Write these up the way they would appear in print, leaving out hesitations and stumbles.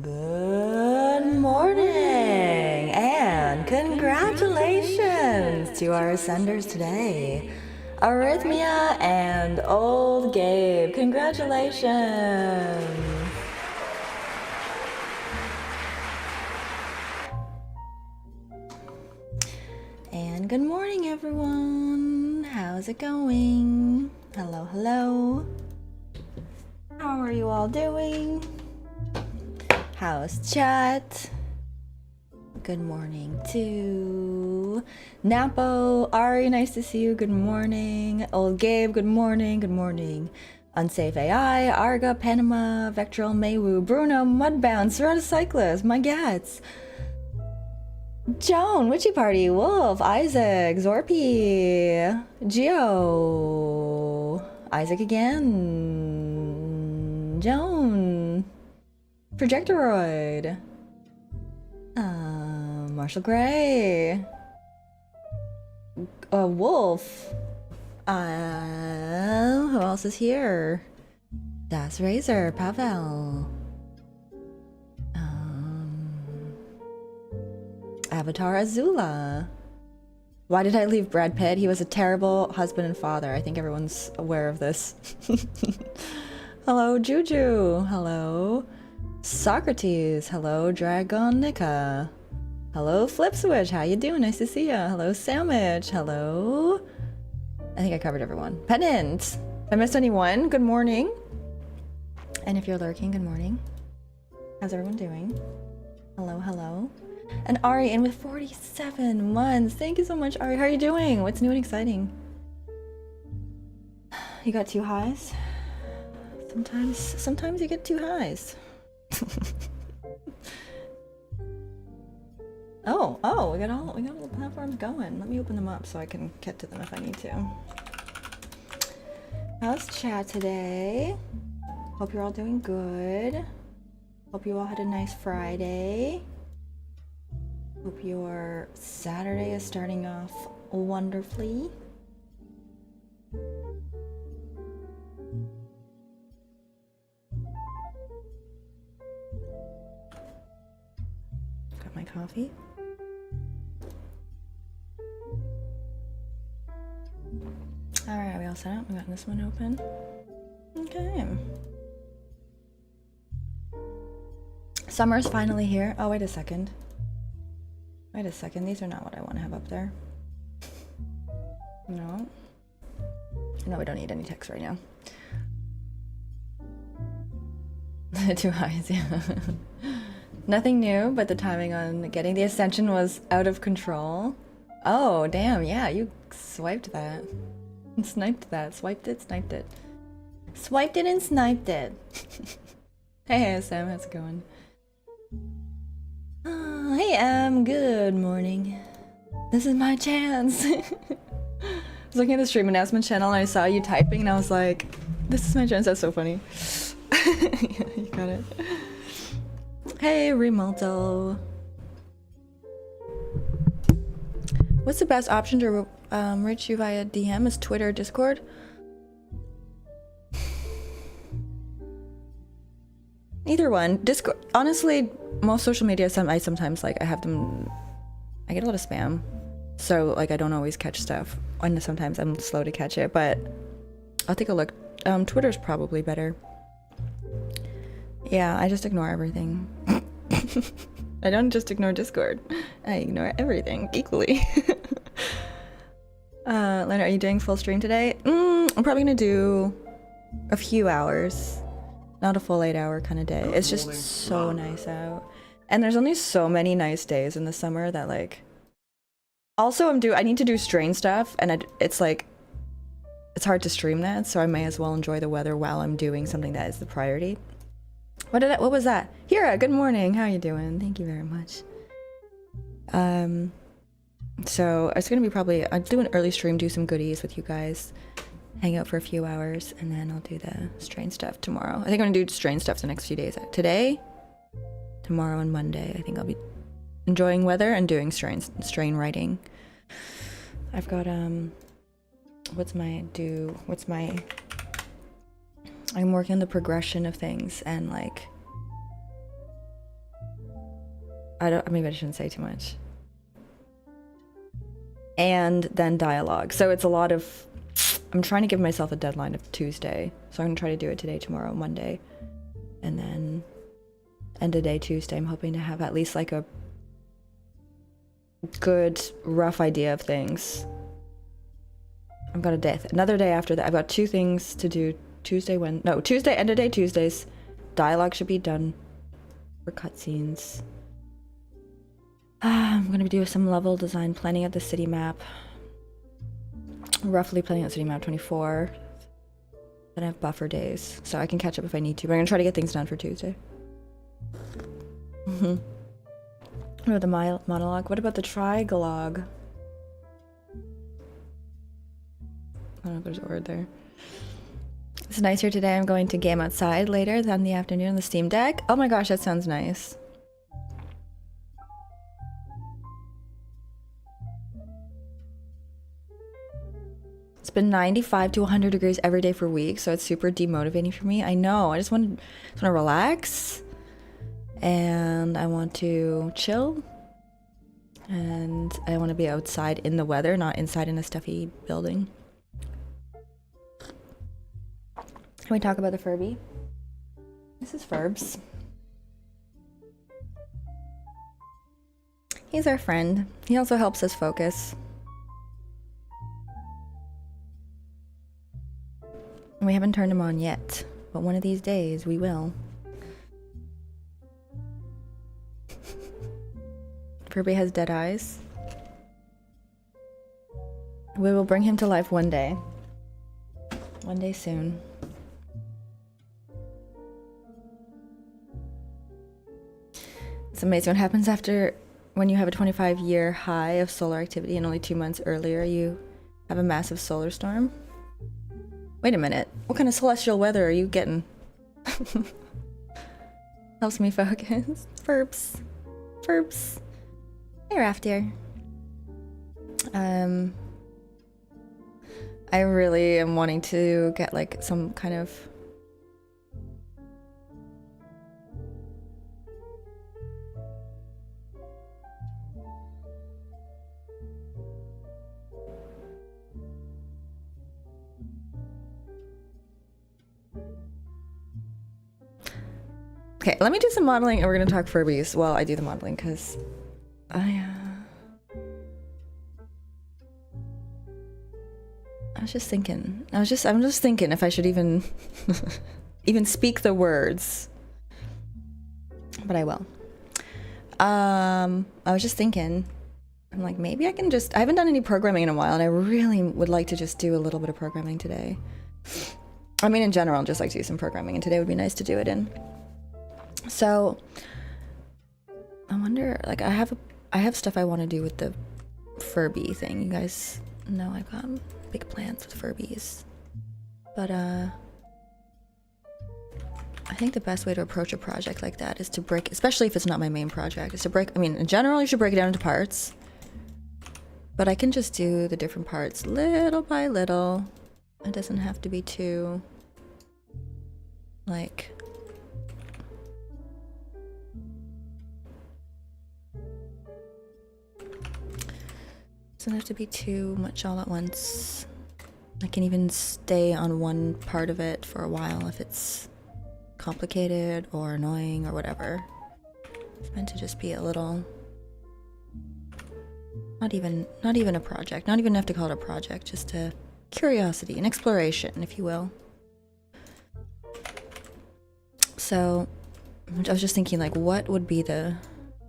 Good morning and congratulations to our ascenders today, Arrhythmia and Old Gabe. Congratulations. And good morning, everyone. How's it going? Hello, hello. How are you all doing? How's chat? Good morning to Napo, Ari, nice to see you. Good morning. Old Gabe, good morning. Good morning. Unsafe AI, Arga, Panama, Vectral, Maywu, Bruno, Mudbound, Serrata Cyclist, my gats. Joan, Witchy Party, Wolf, Isaac, Zorpy, Geo, Isaac again, Joan, Projectoroid, Marshall Gray, Wolf, who else is here? Das Razor, Pavel, Avatar Azula. Why did I leave Brad Pitt? He was a terrible husband and father. I think everyone's aware of this. Hello, Juju. Hello, Socrates. Hello, Dragonica. Hello, Flip Switch. How you doing? Nice to see ya. Hello, Sandwich. Hello. I think I covered everyone. Pennant. If I missed anyone, good morning. And if you're lurking, good morning. How's everyone doing? Hello, hello. And Ari in with 47 months. Thank you so much, Ari. How are you doing? What's new and exciting? You got two highs? Sometimes you get two highs. Oh, we got all the platforms going. Let me open them up so I can get to them if I need to. How's chat today? Hope you're all doing good. Hope you all had a nice Friday. Hope your Saturday is starting off wonderfully. Got my coffee. Alright, we all set up? We got this one open. Okay. Summer's finally here. Oh, wait a second. Wait a second, these are not what I want to have up there. No. No, we don't need any text right now. Too highs, yeah. Nothing new, but the timing on getting the ascension was out of control. Oh, damn, yeah, you swiped that. Sniped that. Swiped it, sniped it. Swiped it and sniped it. Hey, Sam, how's it going? Hey, good morning. This is my chance. I was looking at the stream announcement channel and I saw you typing and I was like, this is my chance. That's so funny. Yeah, you got it. Hey, Remulto. What's the best option to reach you via DM? Is Twitter or Discord? Either one. Discord, honestly, most social media, I sometimes like, I get a lot of spam. So like, I don't always catch stuff. And sometimes I'm slow to catch it, but I'll take a look. Twitter's probably better. Yeah, I just ignore everything. I don't just ignore Discord. I ignore everything equally. Leonard, are you doing full stream today? I'm probably gonna do a few hours. Not a full 8-hour kind of day. It's just so nice out. And there's only so many nice days in the summer that like... Also, I need to do strain stuff and it's like... It's hard to stream that, so I may as well enjoy the weather while I'm doing something that is the priority. What was that? Hira, good morning. How are you doing? Thank you very much. So it's gonna be I'll do an early stream, do some goodies with you guys. Hang out for a few hours, and then I'll do the strain stuff tomorrow. I think I'm gonna do strain stuff the next few days. Today, tomorrow, and Monday. I think I'll be enjoying weather and doing strain writing. I've got I'm working on the progression of things and like maybe I shouldn't say too much. And then dialogue. So it's a lot of, I'm trying to give myself a deadline of Tuesday. So I'm gonna try to do it today, tomorrow, Monday. And then end of day Tuesday, I'm hoping to have at least like a good rough idea of things. I've got another day after that. I've got 2 things to do. Tuesday, end of day Tuesdays. Dialogue should be done for cutscenes. I'm gonna do some level design planning of the city map. Roughly planning out city map 24. Then I have buffer days, so I can catch up if I need to. But I'm gonna try to get things done for Tuesday. What about the monologue? What about the trigalogue? I don't know if there's a word there. It's nice here today. I'm going to game outside later than the afternoon on the Steam Deck. Oh my gosh, that sounds nice. It's been 95 to 100 degrees every day for weeks, so it's super demotivating for me. I know. I just want to relax, and I want to chill, and I want to be outside in the weather, not inside in a stuffy building. Can we talk about the Furby? This is Furbs. He's our friend. He also helps us focus. We haven't turned him on yet, but one of these days we will. Furby has dead eyes. We will bring him to life one day. One day soon. It's amazing what happens when you have a 25-year high of solar activity and only 2 months earlier you have a massive solar storm. Wait a minute. What kind of celestial weather are you getting? Helps me focus. Furbs. Furbs. Hey, Raftier. I really am wanting to get like some kind of Okay, let me do some modeling and we're gonna talk Furbies while I do the modeling, because I was just thinking. I'm just thinking if I should even even speak the words. But I will. I was just thinking, I'm like, maybe I haven't done any programming in a while, and I really would like to just do a little bit of programming today. I mean, in general, I'd just like to do some programming, and today would be nice to do it in. So I wonder, like, I have stuff I want to do with the Furby thing. You guys know I've got big plans with Furbies, but I think the best way to approach a project like that is to break, especially if it's not my main project, is to break. I mean, in general, you should break it down into parts, but I can just do the different parts little by little. It doesn't have to be too like. Doesn't have to be too much all at once. I can even stay on one part of it for a while if it's complicated or annoying or whatever. It's meant to just be a little, not even a project, not even have to call it a project, just a curiosity, an exploration, if you will. So I was just thinking, like, what would be the,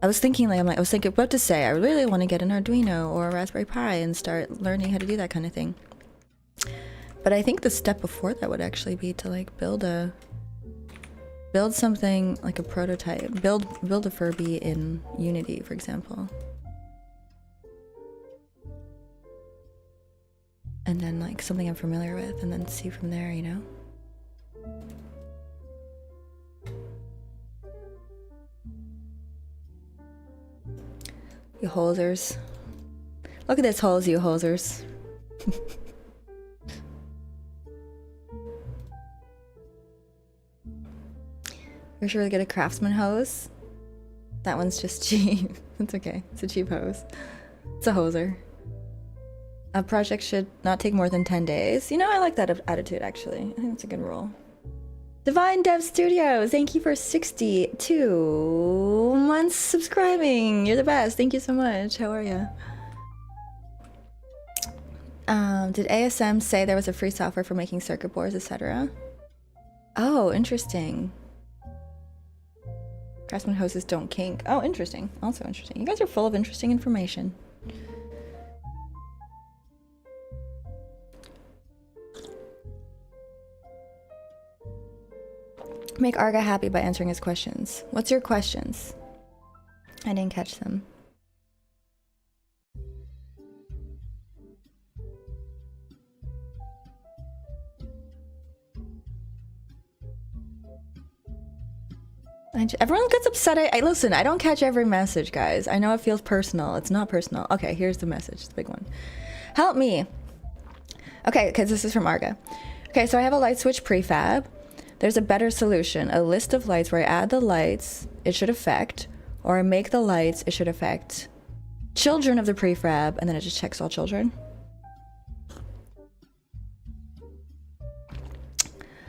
I was thinking about to say, I really want to get an Arduino or a Raspberry Pi and start learning how to do that kind of thing. But I think the step before that would actually be to like build something like a prototype, build a Furby in Unity, for example. And then like something I'm familiar with, and then see from there, you know? You hosers. Look at this hose, you hosers. You're sure to get a Craftsman hose? That one's just cheap. It's okay. It's a cheap hose. It's a hoser. A project should not take more than 10 days. You know, I like that attitude, actually. I think that's a good rule. Divine Dev Studios, thank you for 62 months subscribing. You're the best. Thank you so much. How are you? Did ASM say there was a free software for making circuit boards, etc.? Oh, interesting. Craftsman hoses don't kink. Oh, interesting. Also interesting. You guys are full of interesting information. Make Arga happy by answering his questions. What's your questions? I didn't catch them. Everyone gets upset. I listen, I don't catch every message, guys. I know it feels personal. It's not personal. Okay, here's the message, the big one. Help me. Okay, because this is from Arga. Okay, so I have a light switch prefab. There's a better solution. A list of lights where I add the lights it should affect, or I make the lights it should affect children of the prefab, and then it just checks all children.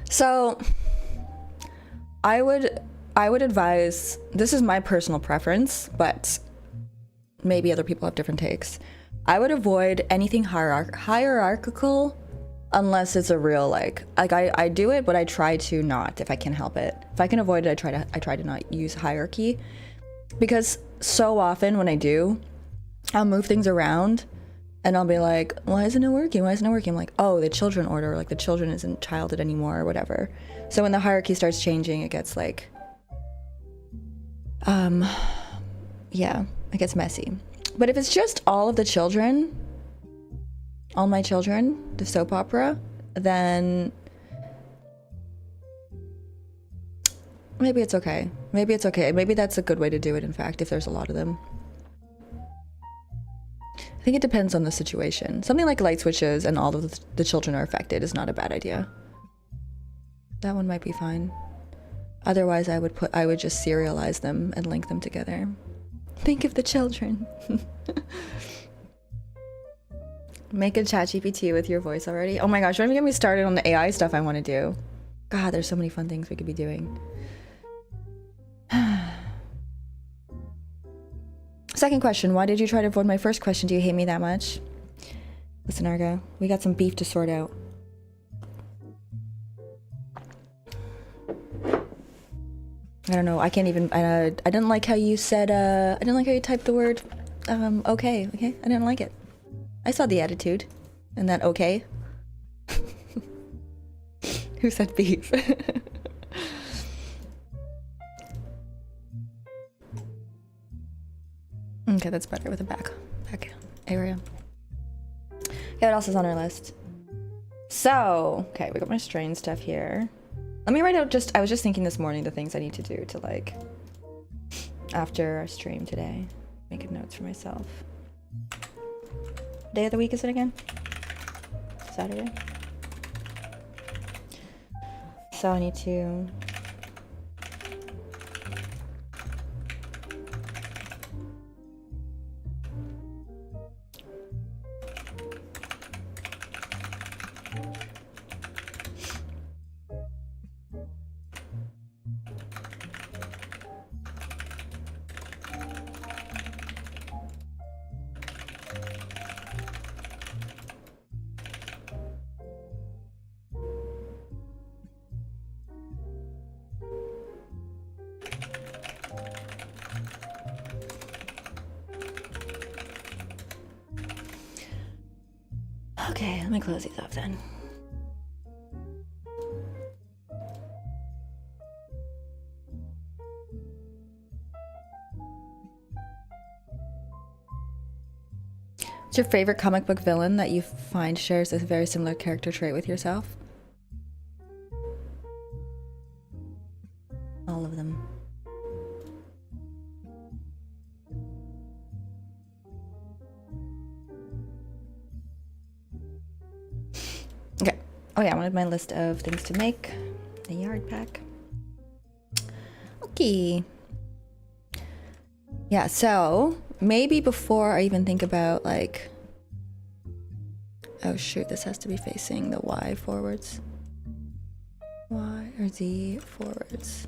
So I would advise, this is my personal preference, but maybe other people have different takes. I would avoid anything hierarchical unless it's a real like I do it, but I try to not if I can help it. If I can avoid it, I try to not use hierarchy, because so often when I do, I'll move things around and I'll be like, why isn't it working? Why isn't it working? I'm like, oh, the children order, like the children isn't childed anymore or whatever. So when the hierarchy starts changing, it gets like yeah, it gets messy. But if it's just all of the children, all my children, the soap opera, then maybe it's okay. Maybe it's okay. Maybe that's a good way to do it, in fact, if there's a lot of them. I think it depends on the situation. Something like light switches and all of the children are affected is not a bad idea. That one might be fine. Otherwise, I would just serialize them and link them together. Think of the children. Make a ChatGPT with your voice already. Oh my gosh, don't even get me started on the AI stuff I want to do. God, there's so many fun things we could be doing. Second question, why did you try to avoid my first question? Do you hate me that much? Listen, Argo, we got some beef to sort out. I don't know, I can't even, I didn't like how you said, I didn't like how you typed the word, okay, I didn't like it. I saw the attitude in that okay. Who said beef? Okay, that's better with a back area. Yeah, what else is on our list? So, okay, we got my strain stuff here. Let me write out I was just thinking this morning the things I need to do to like, after our stream today, making notes for myself. Day of the week is it again? Saturday. So I need to okay, let me close these off then. What's your favorite comic book villain that you find shares a very similar character trait with yourself? All of them. Okay. Oh yeah, I wanted my list of things to make. The yard pack. Okay. Yeah, so maybe before I even think about like, oh shoot, this has to be facing the Y forwards. Y or Z forwards.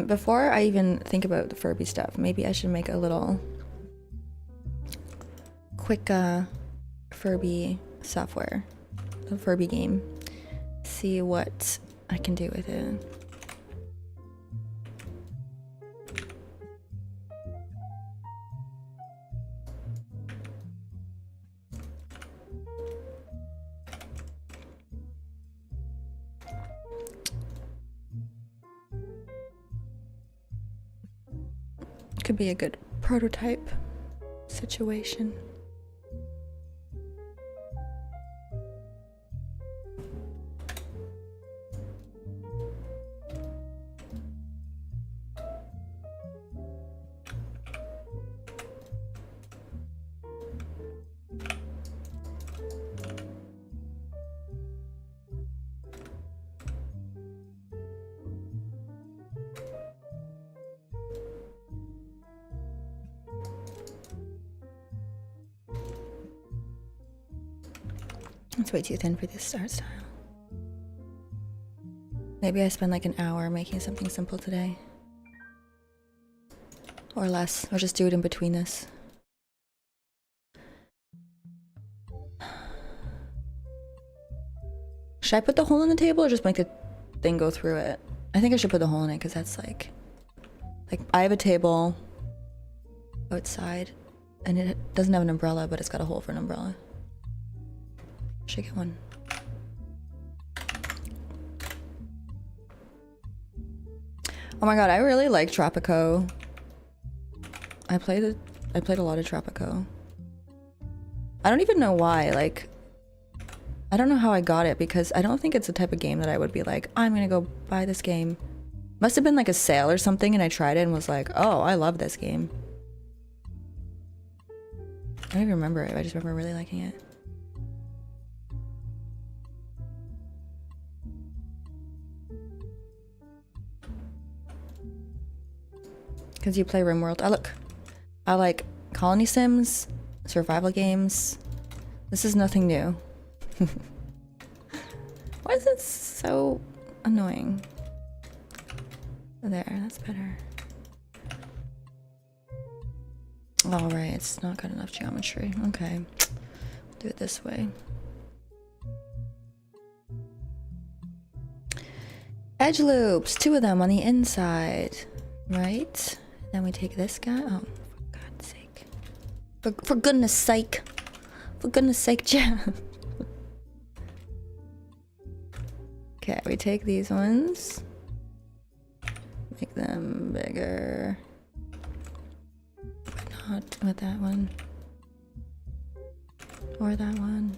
Before I even think about the Furby stuff, maybe I should make a little quick Furby software, a Furby game. See what I can do with it. Could be a good prototype situation. It's way too thin for this art style. Maybe I spend like an hour making something simple today. Or less, or just do it in between this. Should I put the hole in the table or just make the thing go through it? I think I should put the hole in it because that's like I have a table outside and it doesn't have an umbrella, but it's got a hole for an umbrella. Should get one. Oh my god, I really like Tropico. I played a lot of Tropico. I don't even know why, like I don't know how I got it because I don't think it's the type of game that I would be like, I'm gonna go buy this game. Must have been like a sale or something and I tried it and was like, oh, I love this game. I don't even remember it, I just remember really liking it. Because you play RimWorld. I like colony sims, survival games. This is nothing new. Why is it so annoying? There, that's better. All right, it's not got enough geometry. Okay, do it this way. Edge loops, 2 of them on the inside, right? Then we take this guy. Oh, for God's sake! For goodness sake! For goodness sake, Jeff! Okay, we take these ones, make them bigger, but not with that one or that one.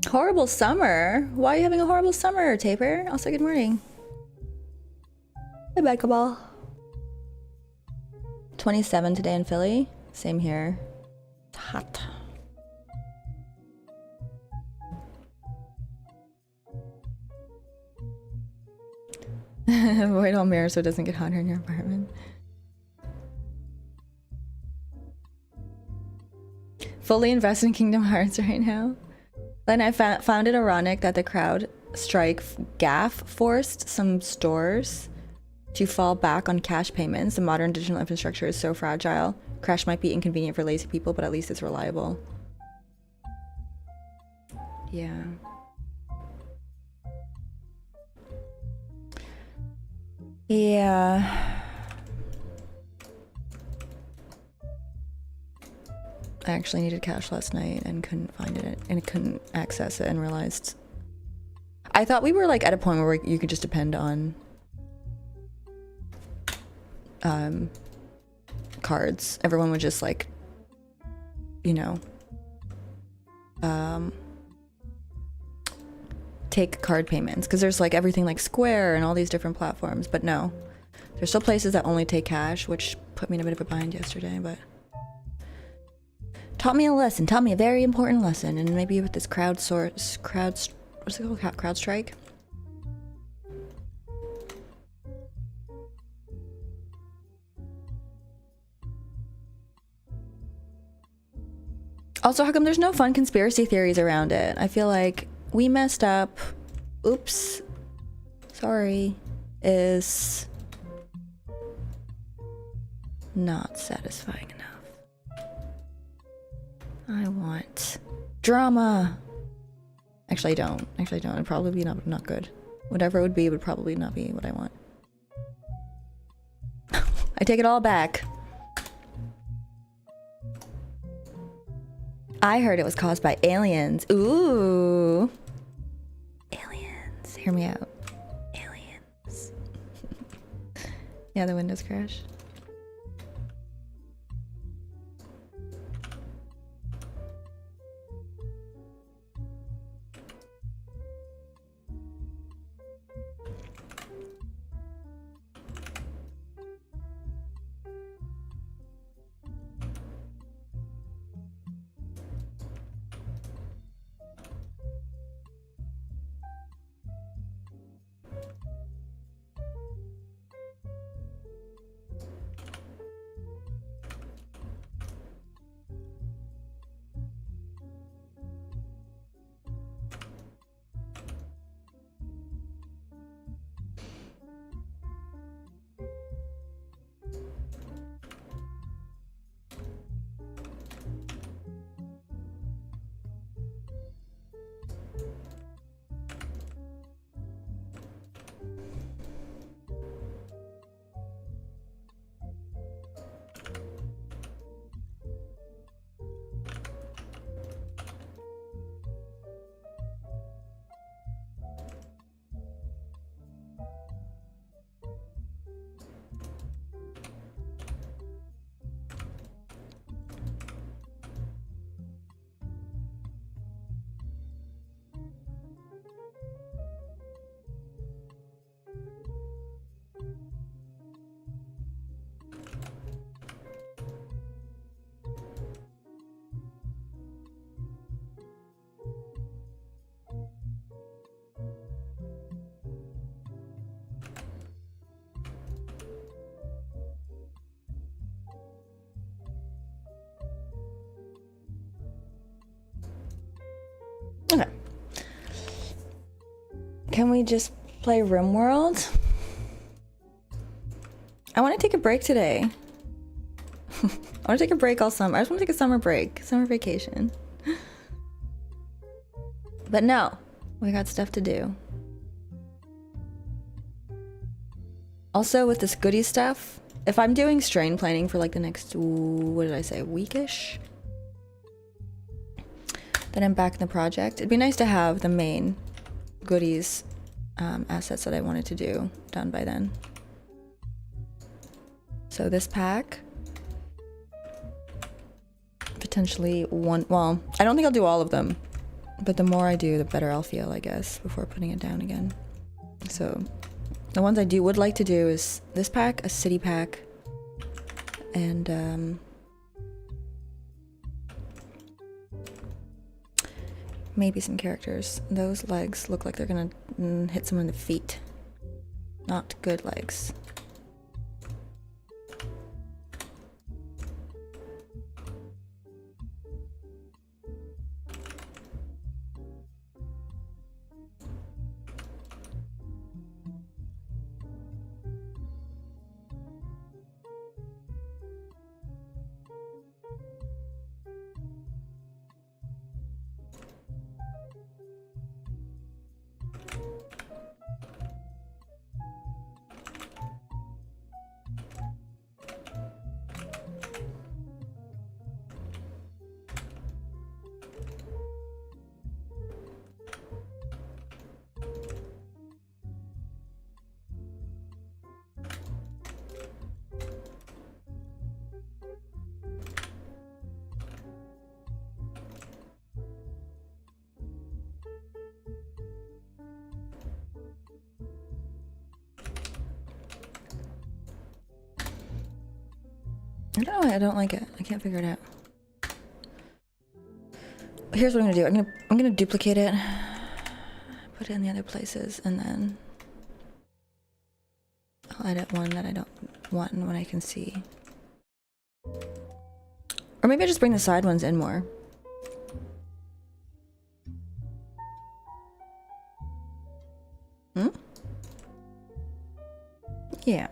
Horrible summer? Why are you having a horrible summer, Taper? Also, good morning. Hey, Basketball. 27 today in Philly. Same here. It's hot. Avoid all mirrors so it doesn't get hotter in your apartment. Fully invest in Kingdom Hearts right now. Then I found it ironic that the crowd strike gaff forced some stores to fall back on cash payments. The modern digital infrastructure is so fragile. Crash might be inconvenient for lazy people, but at least it's reliable. Yeah. Yeah. I actually needed cash last night and couldn't find it and couldn't access it and realized I thought we were like at a point where you could just depend on cards. Everyone would just like, you know, take card payments because there's like everything like Square and all these different platforms, but no, there's still places that only take cash, which put me in a bit of a bind yesterday, but taught me a lesson, taught me a very important lesson. And maybe with this what's it called, crowd strike. Also, how come there's no fun conspiracy theories around it? I feel like we messed up. Oops. Sorry. Is not satisfying enough. I want drama. Actually, I don't. It'd probably be not good. Whatever it would be, would probably not be what I want. I take it all back. I heard it was caused by aliens. Ooh. Aliens. Hear me out. Aliens. Yeah, the Windows crashed. Okay. Can we just play RimWorld? I want to take a break today. I want to take a break all summer. I just want to take a summer break, summer vacation. But no, we got stuff to do. Also, with this goodie stuff, if I'm doing strain planning for like the next, what did I say, weekish? Then I'm back in the project. It'd be nice to have the main goodies assets that I wanted to do done by then. So this pack, potentially one, well, I don't think I'll do all of them, but the more I do, the better I'll feel, I guess, before putting it down again. So the ones I would like to do is this pack, a city pack, and maybe some characters. Those legs look like they're gonna hit someone in the feet. Not good legs. I don't know why I don't like it. I can't figure it out. Here's what I'm gonna do. I'm gonna duplicate it, put it in the other places, and then I'll edit one that I don't want and one I can see. Or maybe I just bring the side ones in more. Hmm? Yeah.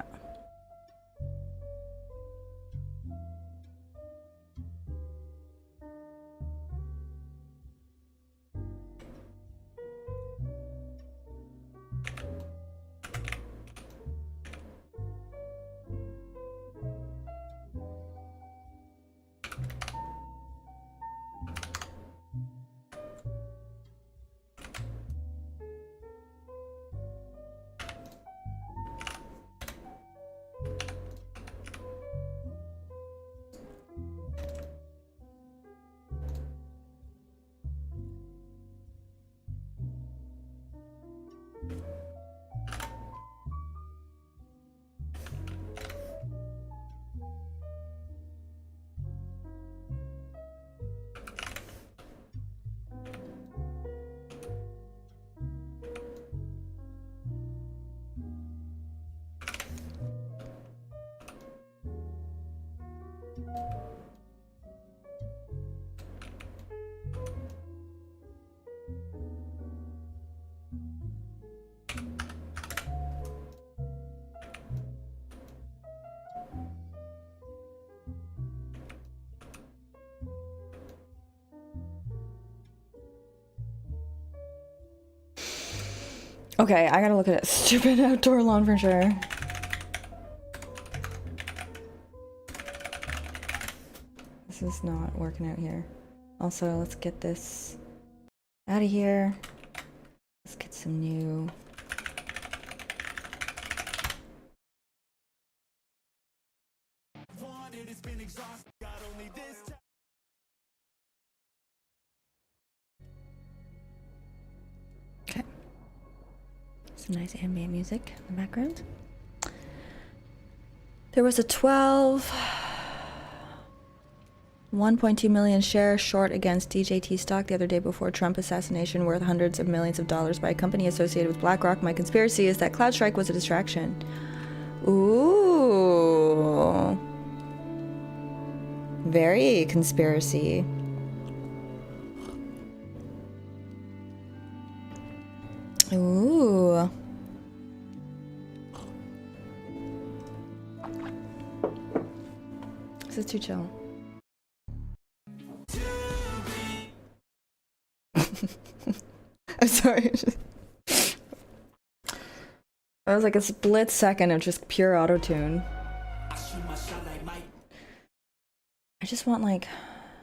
Okay, I gotta look at it. Stupid outdoor lawn furniture. This is not working out here. Also, let's get this out of here. Let's get some new. Okay. Some nice ambient music in the background. There was a 1.2 million share short against DJT stock the other day before Trump assassination, worth hundreds of millions of dollars by a company associated with BlackRock. My conspiracy is that CloudStrike was a distraction. Ooh. Very conspiracy. Ooh. This is too chill. I'm sorry. That was like a split second of just pure auto-tune. I just want like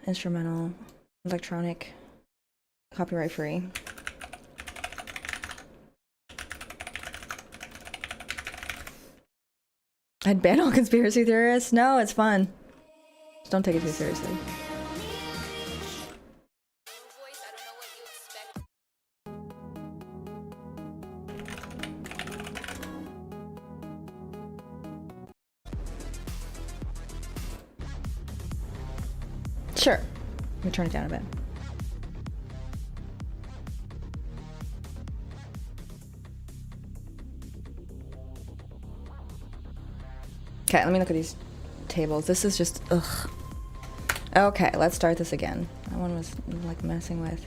instrumental, electronic, copyright free. I'd ban all conspiracy theorists? No, it's fun. Just don't take it too seriously. Sure. Let me turn it down a bit. Okay, let me look at these tables. This is just, ugh. Okay, let's start this again. That one was like messing with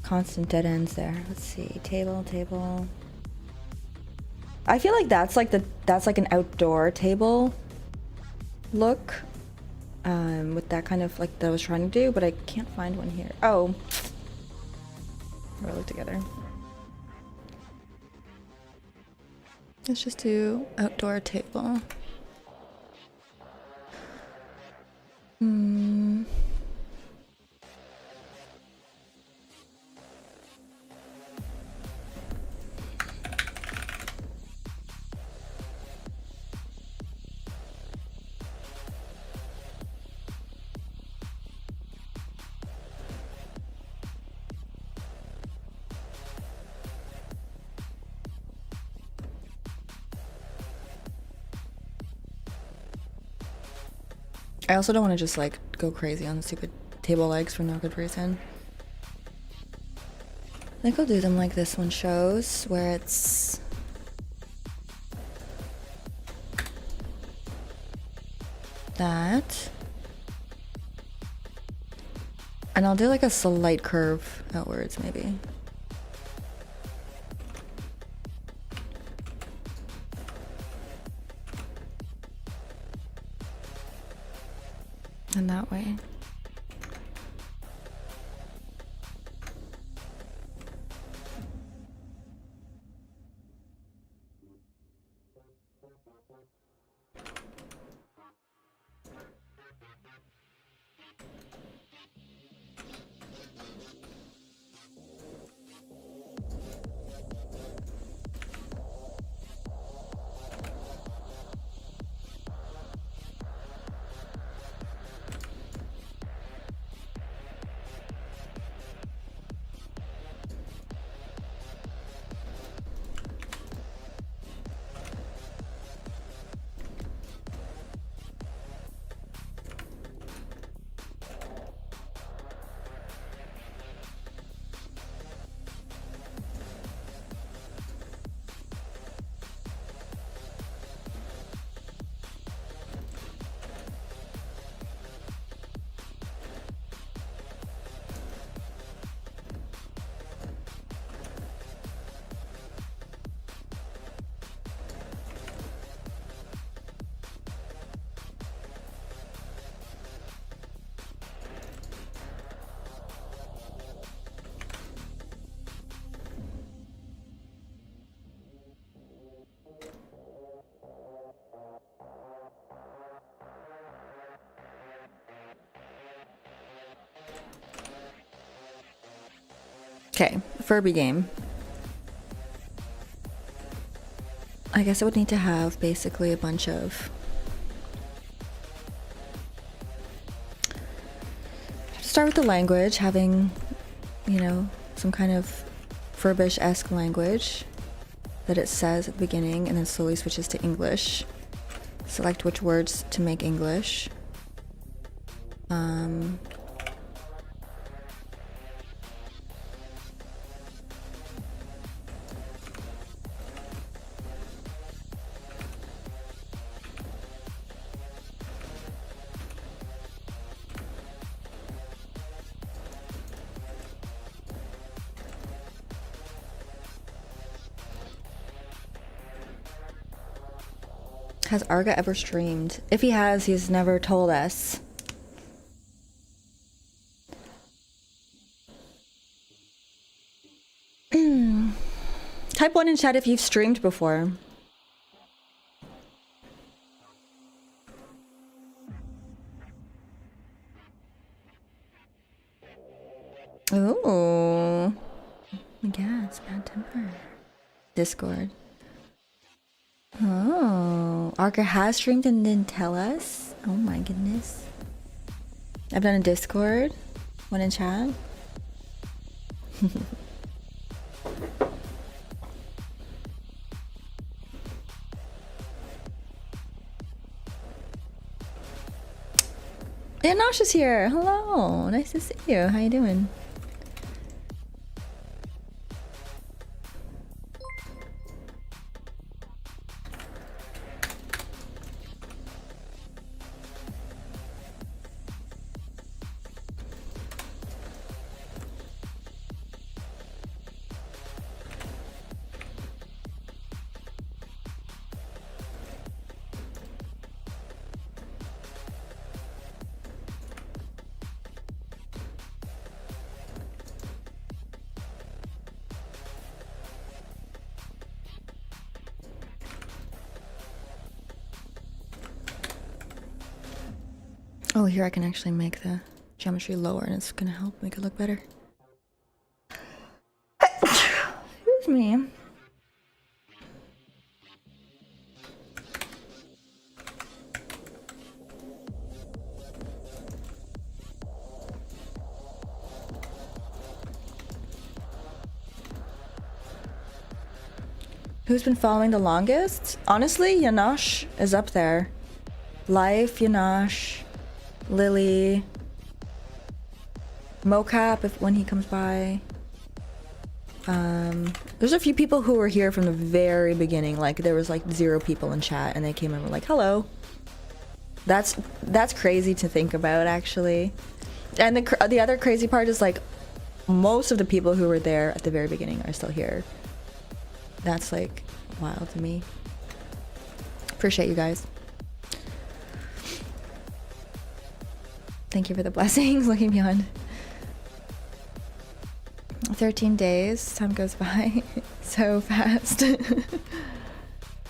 constant dead ends there. Let's see, table. I feel like that's like an outdoor table look. With that kind of like that I was trying to do, but I can't find one here. Oh, we'll look together. Let's just do outdoor table. I also don't want to just like go crazy on stupid table legs for no good reason. I think I'll do them like this one shows, where it's that. And I'll do like a slight curve outwards maybe. And that way. Okay, Furby game. I guess I would need to have basically a bunch of start with the language, having, you know, some kind of Furbish-esque language that it says at the beginning, and then slowly switches to English. Select which words to make English. Has Arga ever streamed? If he has, he's never told us. Type 1 in chat if you've streamed before. Ooh. Yes, bad temper. Discord. Oh, Arga has streamed and didn't tell us? Oh my goodness. I've done a Discord. One in chat. Yeah, Nasha's here. Hello. Nice to see you. How you doing? Oh, here I can actually make the geometry lower and it's gonna help make it look better. Excuse me. Who's been following the longest? Honestly, Yanosh is up there. Life, Yanosh, Lily, Mocap if when he comes by. There's a few people who were here from the very beginning. Like there was like 0 people in chat and they came in and were like, hello. That's crazy to think about, actually. And the other crazy part is like most of the people who were there at the very beginning are still here. That's like wild to me. Appreciate you guys. Thank you for the blessings. Looking beyond. 13 days. Time goes by so fast.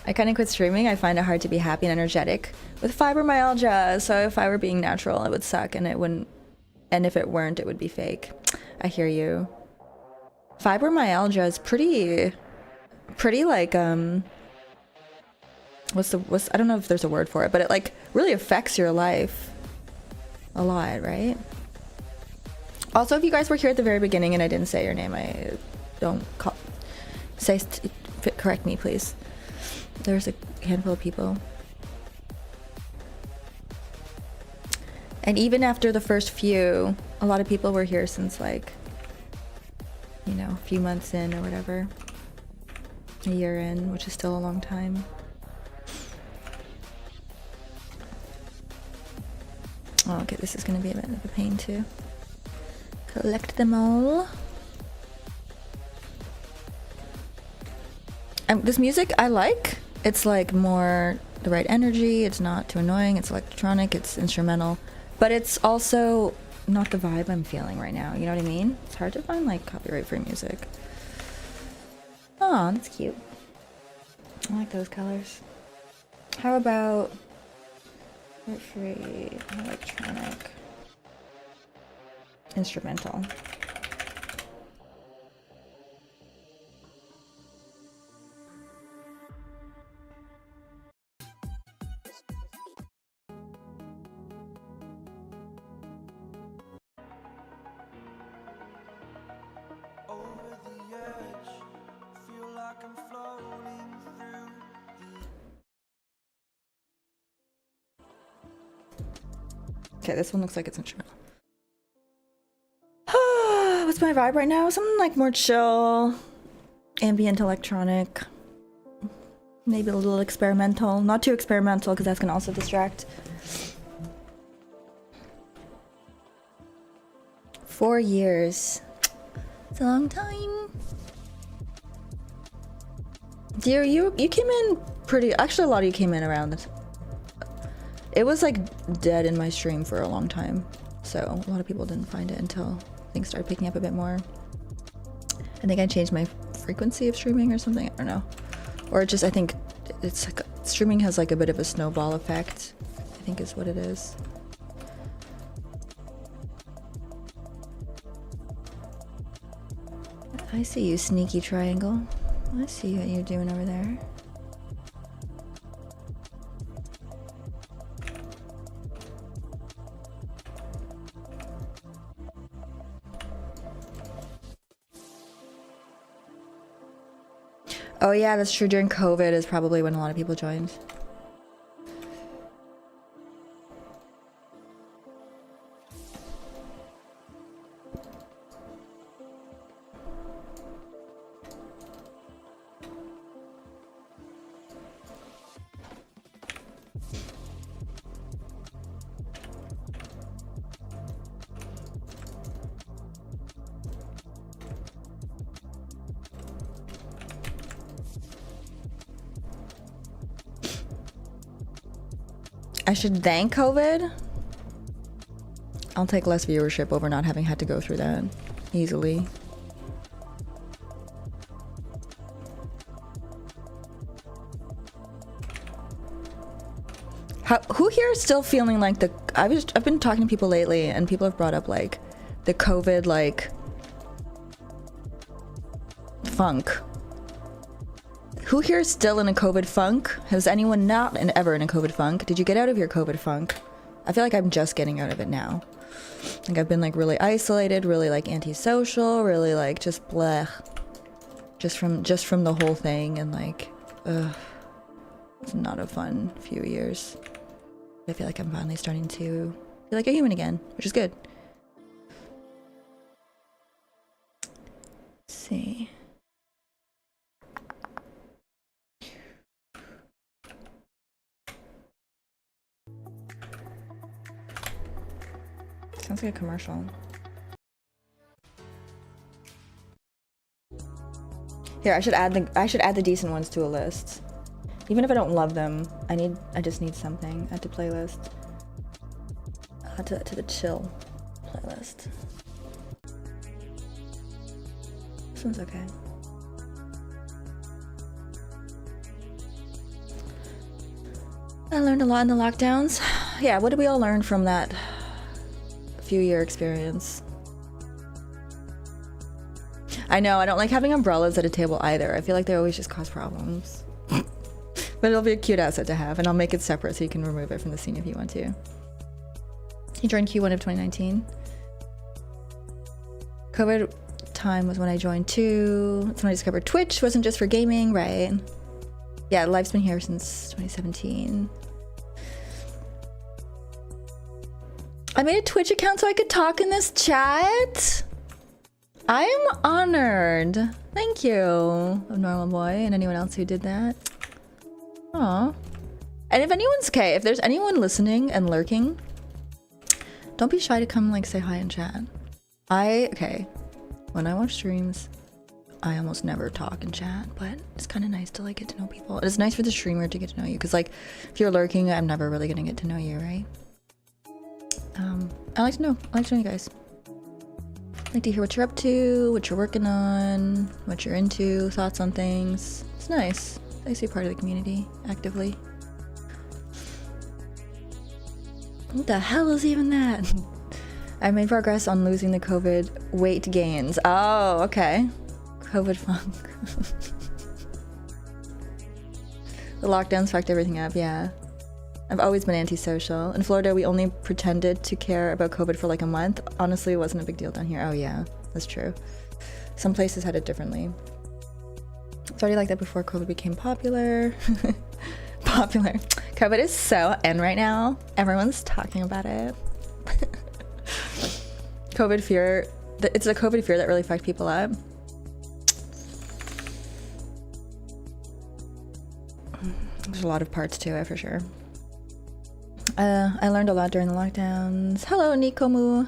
I kind of quit streaming. I find it hard to be happy and energetic with fibromyalgia. So if I were being natural, it would suck, and it wouldn't. And if it weren't, it would be fake. I hear you. Fibromyalgia is pretty like what's I don't know if there's a word for it, but it like really affects your life a lot, right? Also, if you guys were here at the very beginning and I didn't say your name, I don't correct me, please. There's a handful of people. And even after the first few, a lot of people were here since like, you know, a few months in or whatever. A year in, which is still a long time. Oh, okay, this is gonna be a bit of a pain too. Collect them all. This music I like. It's like more the right energy. It's not too annoying. It's electronic. It's instrumental. But it's also not the vibe I'm feeling right now. You know what I mean? It's hard to find like copyright-free music. Oh, that's cute. I like those colors. How about free electronic instrumental? Okay, this one looks like it's instrumental. What's my vibe right now? Something like more chill, ambient electronic, maybe a little experimental. Not too experimental because that's gonna also distract. 4 years. It's a long time. Dear, you came in pretty. Actually, a lot of you came in around. It was like dead in my stream for a long time, so a lot of people didn't find it until things started picking up a bit more. I think I changed my frequency of streaming or something. I don't know, or just I think it's like streaming has like a bit of a snowball effect. I think is what it is. I see you, sneaky triangle. I see what you're doing over there. Oh yeah, that's true. During COVID is probably when a lot of people joined. I should thank COVID. I'll take less viewership over not having had to go through that easily. Who here is still feeling like the? I've been talking to people lately, and people have brought up like the COVID like funk. Who here is still in a COVID funk? Has anyone not ever in a COVID funk? Did you get out of your COVID funk? I feel like I'm just getting out of it now. Like I've been like really isolated, really like antisocial, really like just bleh. Just from the whole thing, and like, it's not a fun few years. I feel like I'm finally starting to Feel like a human again, which is good. Let's see. Sounds like a commercial. Here, I should add the decent ones to a list. Even if I don't love them, I just need something. Add to playlist. Add to the chill playlist. This one's okay. I learned a lot in the lockdowns. Yeah, what did we all learn from that few-year experience? I know, I don't like having umbrellas at a table either. I feel like they always just cause problems. But it'll be a cute asset to have, and I'll make it separate so you can remove it from the scene if you want to. You joined Q1 of 2019. COVID time was when I joined too. That's when I discovered Twitch wasn't just for gaming, right? Yeah, life's been here since 2017. I made a Twitch account so I could talk in this chat. I am honored. Thank you, Normal Boy, and anyone else who did that. Aw. And if anyone's okay, if there's anyone listening and lurking, don't be shy to come like say hi in chat. Okay, when I watch streams, I almost never talk in chat, but it's kind of nice to like get to know people. It's nice for the streamer to get to know you, because like if you're lurking, I'm never really gonna get to know you, right? I like to know you guys. I like to hear what you're up to, what you're working on, what you're into, thoughts on things. It's nice. I see part of the community actively. What the hell is even that? I made progress on losing the COVID weight gains. Oh, okay. COVID funk. The lockdowns fucked everything up, yeah. I've always been antisocial. In Florida, we only pretended to care about COVID for like a month. Honestly, it wasn't a big deal down here. Oh yeah, that's true. Some places had it differently. It's already like that before COVID became popular. Popular. COVID is so in right now. Everyone's talking about it. COVID fear. It's the COVID fear that really fucked people up. There's a lot of parts to it for sure. I learned a lot during the lockdowns. Hello, Nikomu.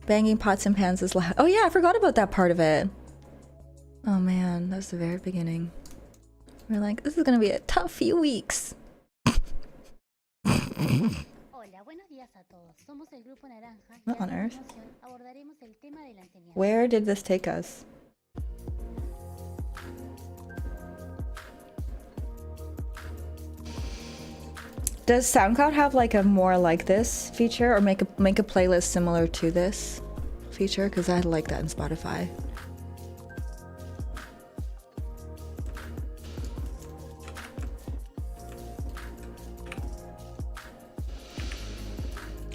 Banging pots and pans is loud. Oh yeah, I forgot about that part of it. Oh man, that was the very beginning. We're like, this is gonna be a tough few weeks. What on earth? Where did this take us? Does SoundCloud have like a more like this feature, or make a playlist similar to this feature? Because I like that in Spotify.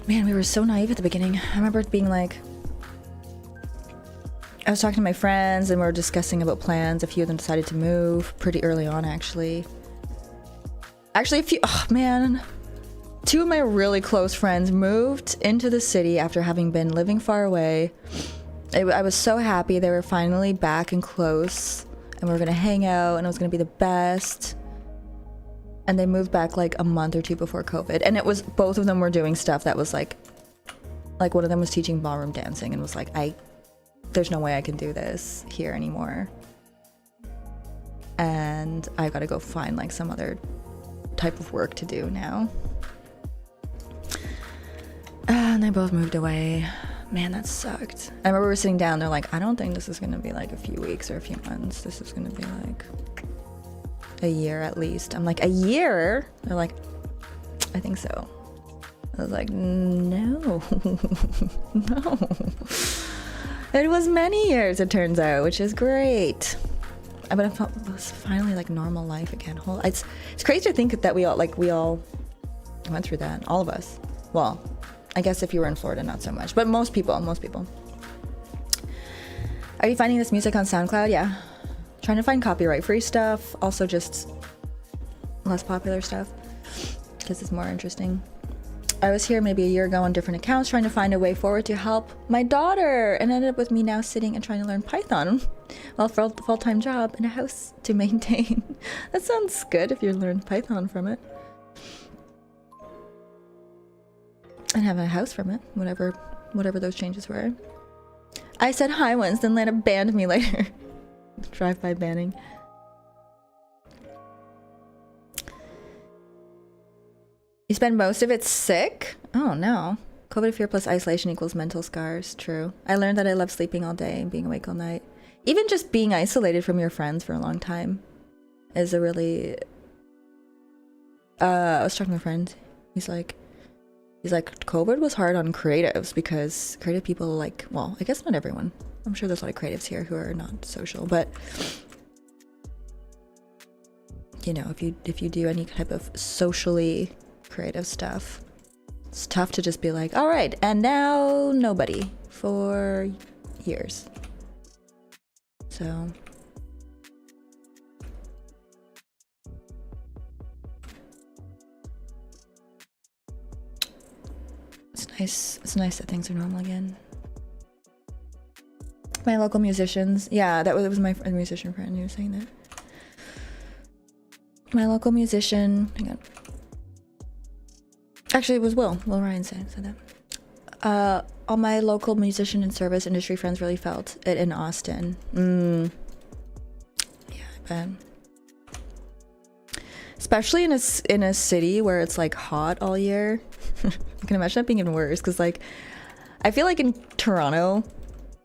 Man, we were so naive at the beginning. I remember it being like, I was talking to my friends and we were discussing about plans. A few of them decided to move pretty early on, actually. Actually, oh man, two of my really close friends moved into the city after having been living far away. I was so happy they were finally back and close, and we were gonna hang out, and it was gonna be the best. And they moved back like a month or two before COVID, and it was, both of them were doing stuff that was like one of them was teaching ballroom dancing and was like, there's no way I can do this here anymore, and I gotta go find like some other type of work to do now. And they both moved away. Man, that sucked. I remember we were sitting down, they're like, I don't think this is gonna be like a few weeks or a few months. This is gonna be like a year at least. I'm like, a year? They're like, I think so. I was like, no. No. It was many years, it turns out, which is great. But I felt it was finally like normal life again. It's crazy to think that we all went through that. All of us. Well, I guess if you were in Florida, not so much. But most people. Are you finding this music on SoundCloud? Yeah. Trying to find copyright-free stuff. Also just less popular stuff, because it's more interesting. I was here maybe a year ago on different accounts trying to find a way forward to help my daughter, and ended up with me now sitting and trying to learn Python while for a full-time job in a house to maintain. That sounds good if you learn Python from it. And have a house from it, whatever those changes were. I said hi once, then Lana banned me later. Drive-by banning. You spend most of it sick? Oh no. COVID fear plus isolation equals mental scars. True. I learned that I love sleeping all day and being awake all night. Even just being isolated from your friends for a long time is a really... I was talking to a friend. He's like, COVID was hard on creatives because creative people like, well, I guess not everyone. I'm sure there's a lot of creatives here who are not social, but you know, if you do any type of socially creative stuff, it's tough to just be like, all right, and now nobody for years. So it's nice that things are normal again. My local musicians, yeah, that was my musician friend who was saying that. My local musician, hang on. Actually, it was Will Ryan said that. All my local musician and service industry friends really felt it in Austin. Yeah, I bet. Especially in a city where it's like hot all year. I can imagine that being even worse because like I feel like in Toronto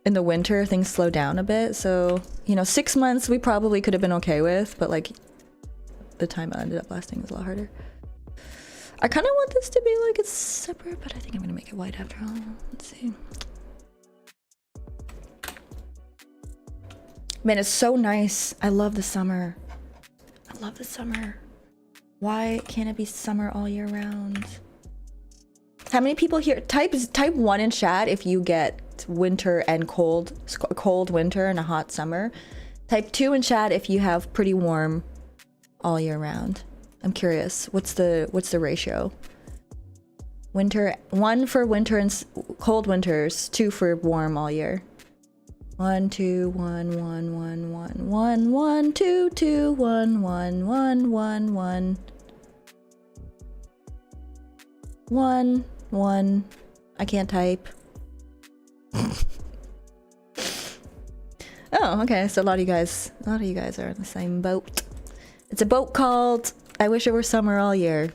in the winter things slow down a bit, so you know 6 months we probably could have been okay with, but like the time it ended up lasting was a lot harder. I kind of want this to be like it's separate, but I think I'm gonna make it white after all. Let's see. Man, it's so nice. I love the summer. I love the summer. Why can't it be summer all year round? How many people here? Type 1 in chat if you get winter and cold winter and a hot summer. Type 2 in chat if you have pretty warm all year round. I'm curious. What's the ratio? Winter 1 for winter and cold winters, 2 for warm all year. 1 2 1 1 1 1 1 1 2 2 1 1 1 1 1 1 1. I can't type. Oh, okay. So a lot of you guys are in the same boat. It's a boat called I Wish It Were Summer All Year.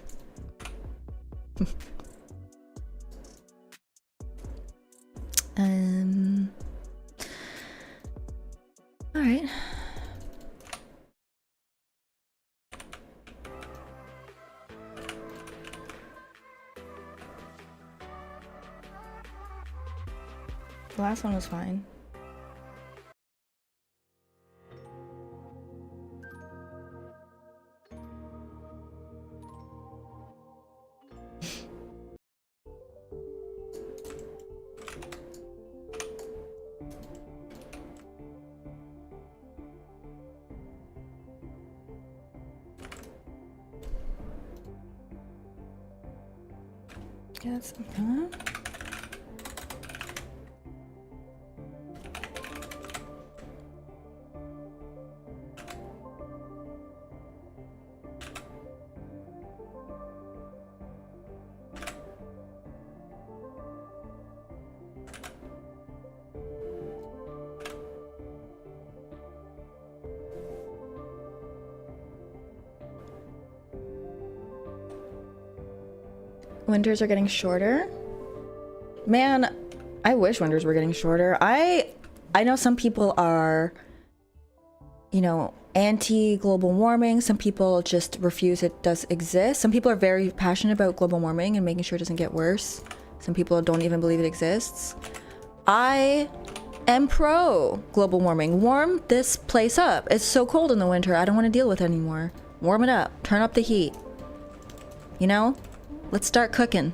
All right. The last one was fine. Yes. Huh? Winters are getting shorter. Man, I wish winters were getting shorter. I know some people are, you know, anti-global warming. Some people just refuse it does exist. Some people are very passionate about global warming and making sure it doesn't get worse. Some people don't even believe it exists. I am pro global warming. Warm this place up. It's so cold in the winter. I don't want to deal with it anymore. Warm it up. Turn up the heat. You know? Let's start cooking.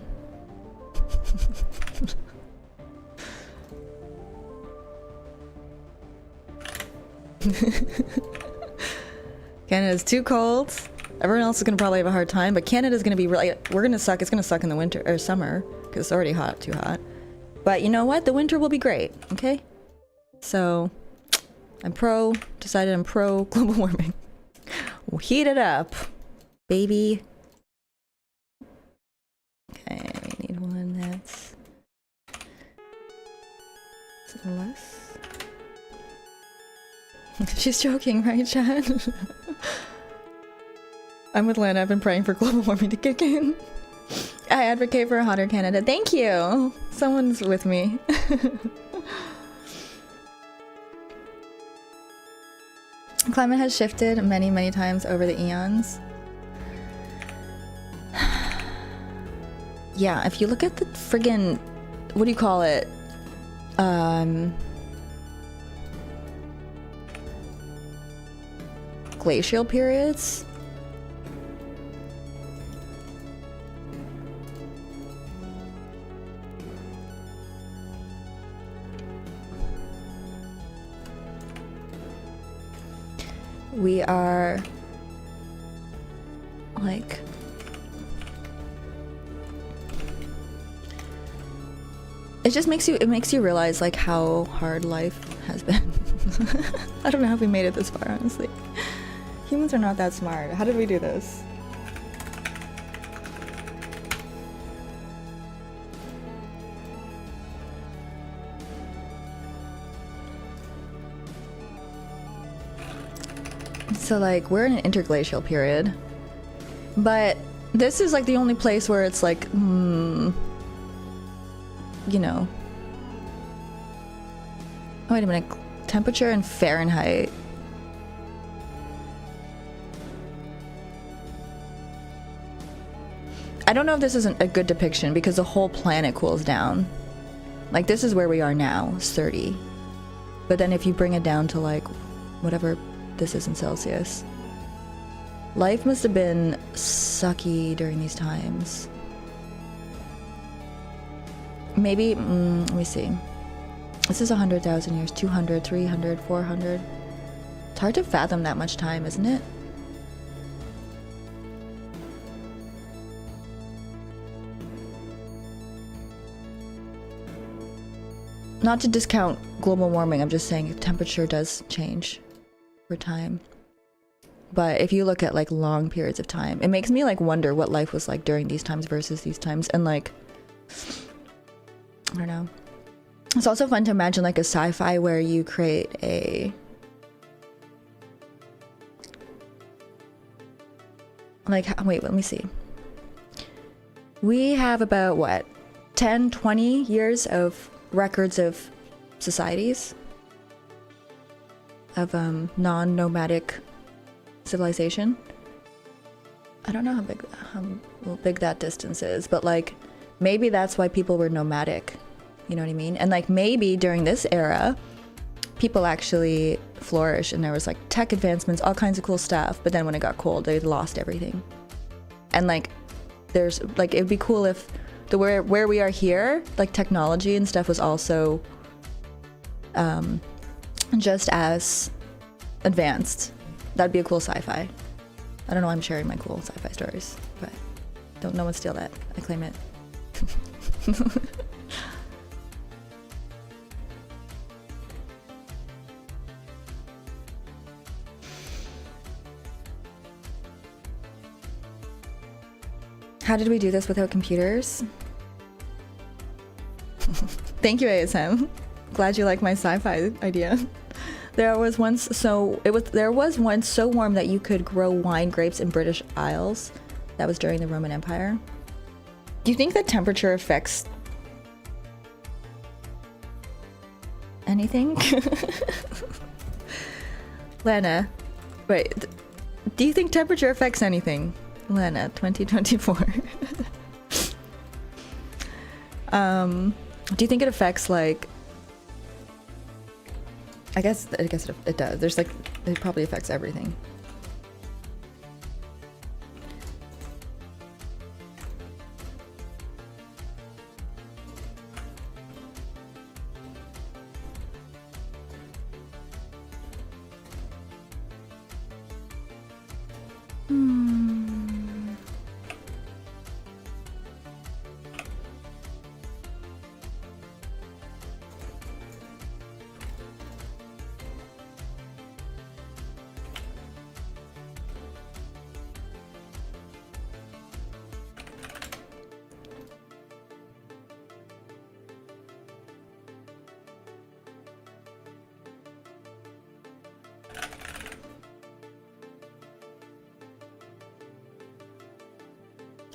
Canada's too cold. Everyone else is gonna probably have a hard time, but Canada's gonna be really, we're gonna suck. It's gonna suck in the winter or summer because it's already hot, too hot. But you know what? The winter will be great. Okay. So decided I'm pro global warming. We'll heat it up, baby. Okay, we need one that's less. She's joking, right, Chad? I'm with Lana. I've been praying for global warming to kick in. I advocate for a hotter Canada. Thank you. Someone's with me. Climate has shifted many, many times over the eons. Yeah, if you look at the friggin', what do you call it? Glacial periods. We are like it makes you realize like how hard life has been. I don't know how we made it this far, honestly. Humans are not that smart. How did we do this? So like we're in an interglacial period, but this is like the only place where it's like, you know. Oh, wait a minute. Temperature in Fahrenheit. I don't know if this is a good depiction because the whole planet cools down. Like this is where we are now, it's 30. But then if you bring it down to like whatever this is in Celsius. Life must have been sucky during these times. Maybe, let me see. This is 100,000 years, 200, 300, 400. It's hard to fathom that much time, isn't it? Not to discount global warming, I'm just saying temperature does change over time. But if you look at like long periods of time, it makes me like wonder what life was like during these times versus these times. And like, I don't know. It's also fun to imagine like a sci-fi where you create a like, wait, let me see. We have about what, 10, 20 years of records of societies of non-nomadic civilization. I don't know how big that distance is, but like maybe that's why people were nomadic. You know what I mean? And like maybe during this era, people actually flourished and there was like tech advancements, all kinds of cool stuff. But then when it got cold, they lost everything. And like there's like it would be cool if the where we are here, like technology and stuff was also just as advanced. That'd be a cool sci-fi. I don't know why I'm sharing my cool sci-fi stories, but don't no one steal that. I claim it. How did we do this without computers? Thank you, ASM. Glad you like my sci-fi idea. There was once so warm that you could grow wine grapes in British Isles. That was during the Roman Empire. Do you think that temperature affects anything? Lana, wait. Do you think temperature affects anything? Lana, 2024. Do you think it affects like? I guess it does. There's like, it probably affects everything.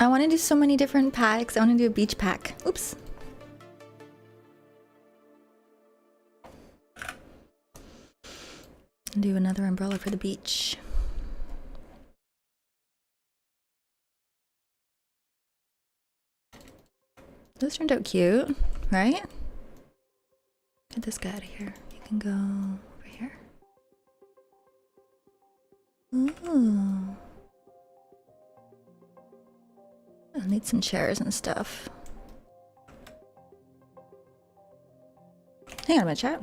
I want to do so many different packs. I want to do a beach pack. Oops. Do another umbrella for the beach. Those turned out cute, right? Get this guy out of here. You can go over here. Ooh. I'll need some chairs and stuff. Hang on a minute, chat.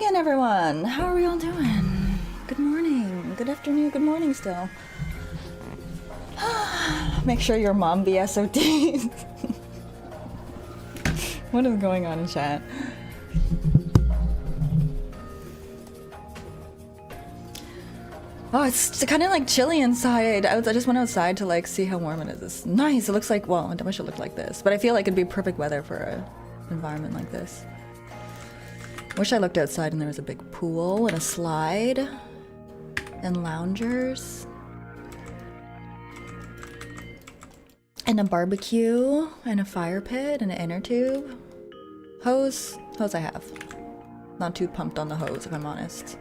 again, everyone. How are we all doing? Good morning, good afternoon, good morning still. Make sure your mom be SOTs. What is going on in chat? Oh, it's kind of like chilly inside. I just went outside to like see how warm it is. It's nice. It looks like, well, I wish it looked like this, but I feel like it'd be perfect weather for an environment like this. Wish I looked outside and there was a big pool and a slide and loungers and a barbecue and a fire pit and an inner tube. Hose I have. Not too pumped on the hose, if I'm honest.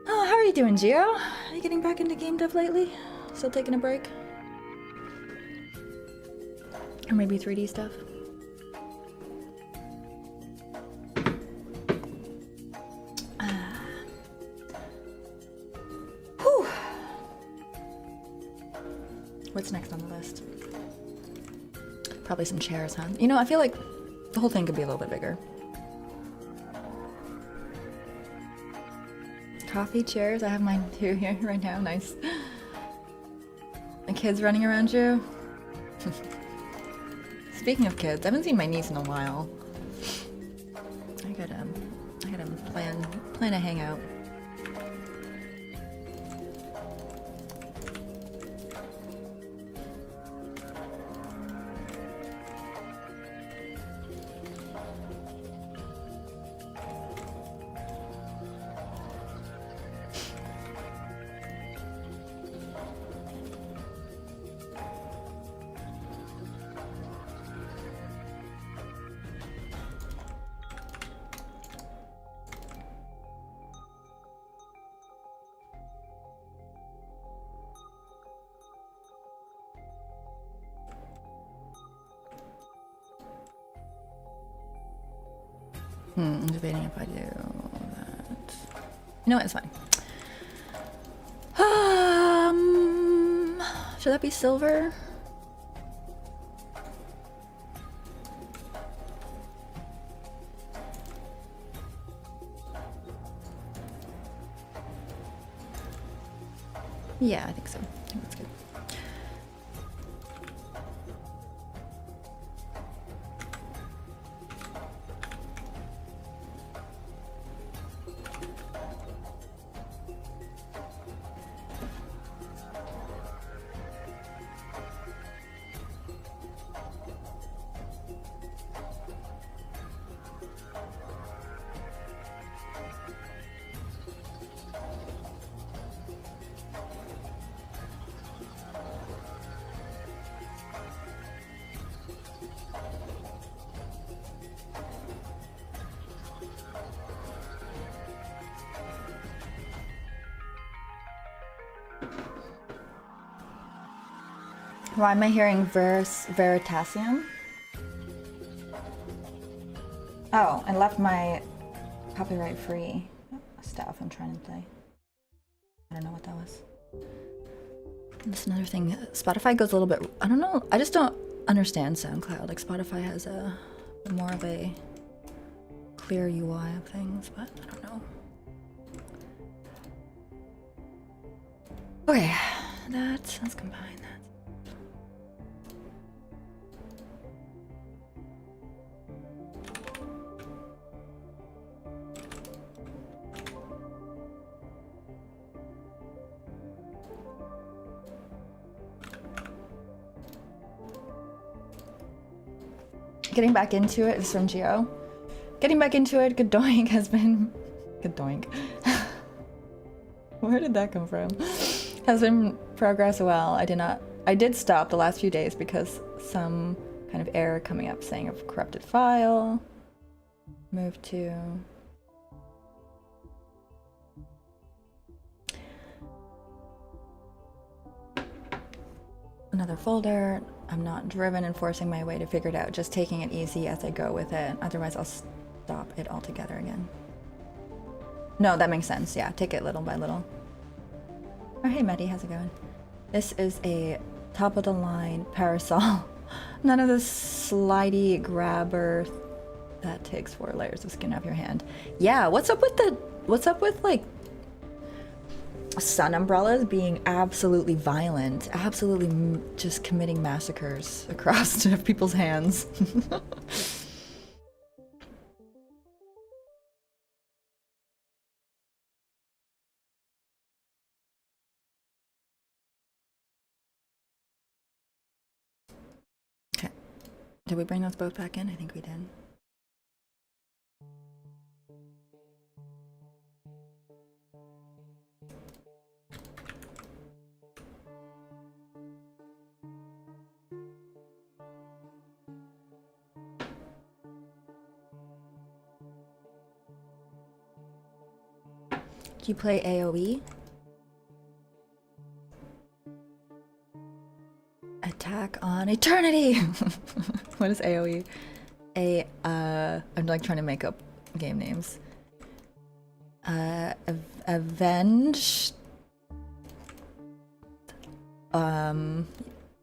Oh, how are you doing, Gio? Are you getting back into game dev lately? Still taking a break? Or maybe 3D stuff? Whew. What's next on the list? Probably some chairs, huh? You know, I feel like the whole thing could be a little bit bigger. Coffee, chairs, I have mine too here right now, nice. The kids running around you. Speaking of kids, I haven't seen my niece in a while. I gotta plan a hangout. I'm debating if I do that. No, it's fine. Should that be silver? Yeah, I think so. I think that's good. Why am I hearing Veritasium? Oh, I left my copyright-free stuff I'm trying to play. I don't know what that was. That's another thing. Spotify goes a little bit... I don't know. I just don't understand SoundCloud. Like, Spotify has a more of a clear UI of things, but I don't know. Okay, let's combine that. Getting back into it is from Gio. Getting back into it, good doink has been... Good doink. Where did that come from? Has been progress well. I did stop the last few days because some kind of error coming up saying a corrupted file. Move to... another folder. I'm not driven and forcing my way to figure it out, just taking it easy as I go with it. Otherwise, I'll stop it altogether again. No, that makes sense. Yeah, take it little by little. Oh, hey, Maddie, how's it going? This is a top-of-the-line parasol. None of the slidey grabber That takes 4 layers of skin off your hand. Yeah, what's up with like sun umbrellas being absolutely violent, absolutely just committing massacres across people's hands? Okay. Did we bring those both back in? I think we did. Do you play AoE? Attack on Eternity! What is AoE? I'm like trying to make up game names. Avenge.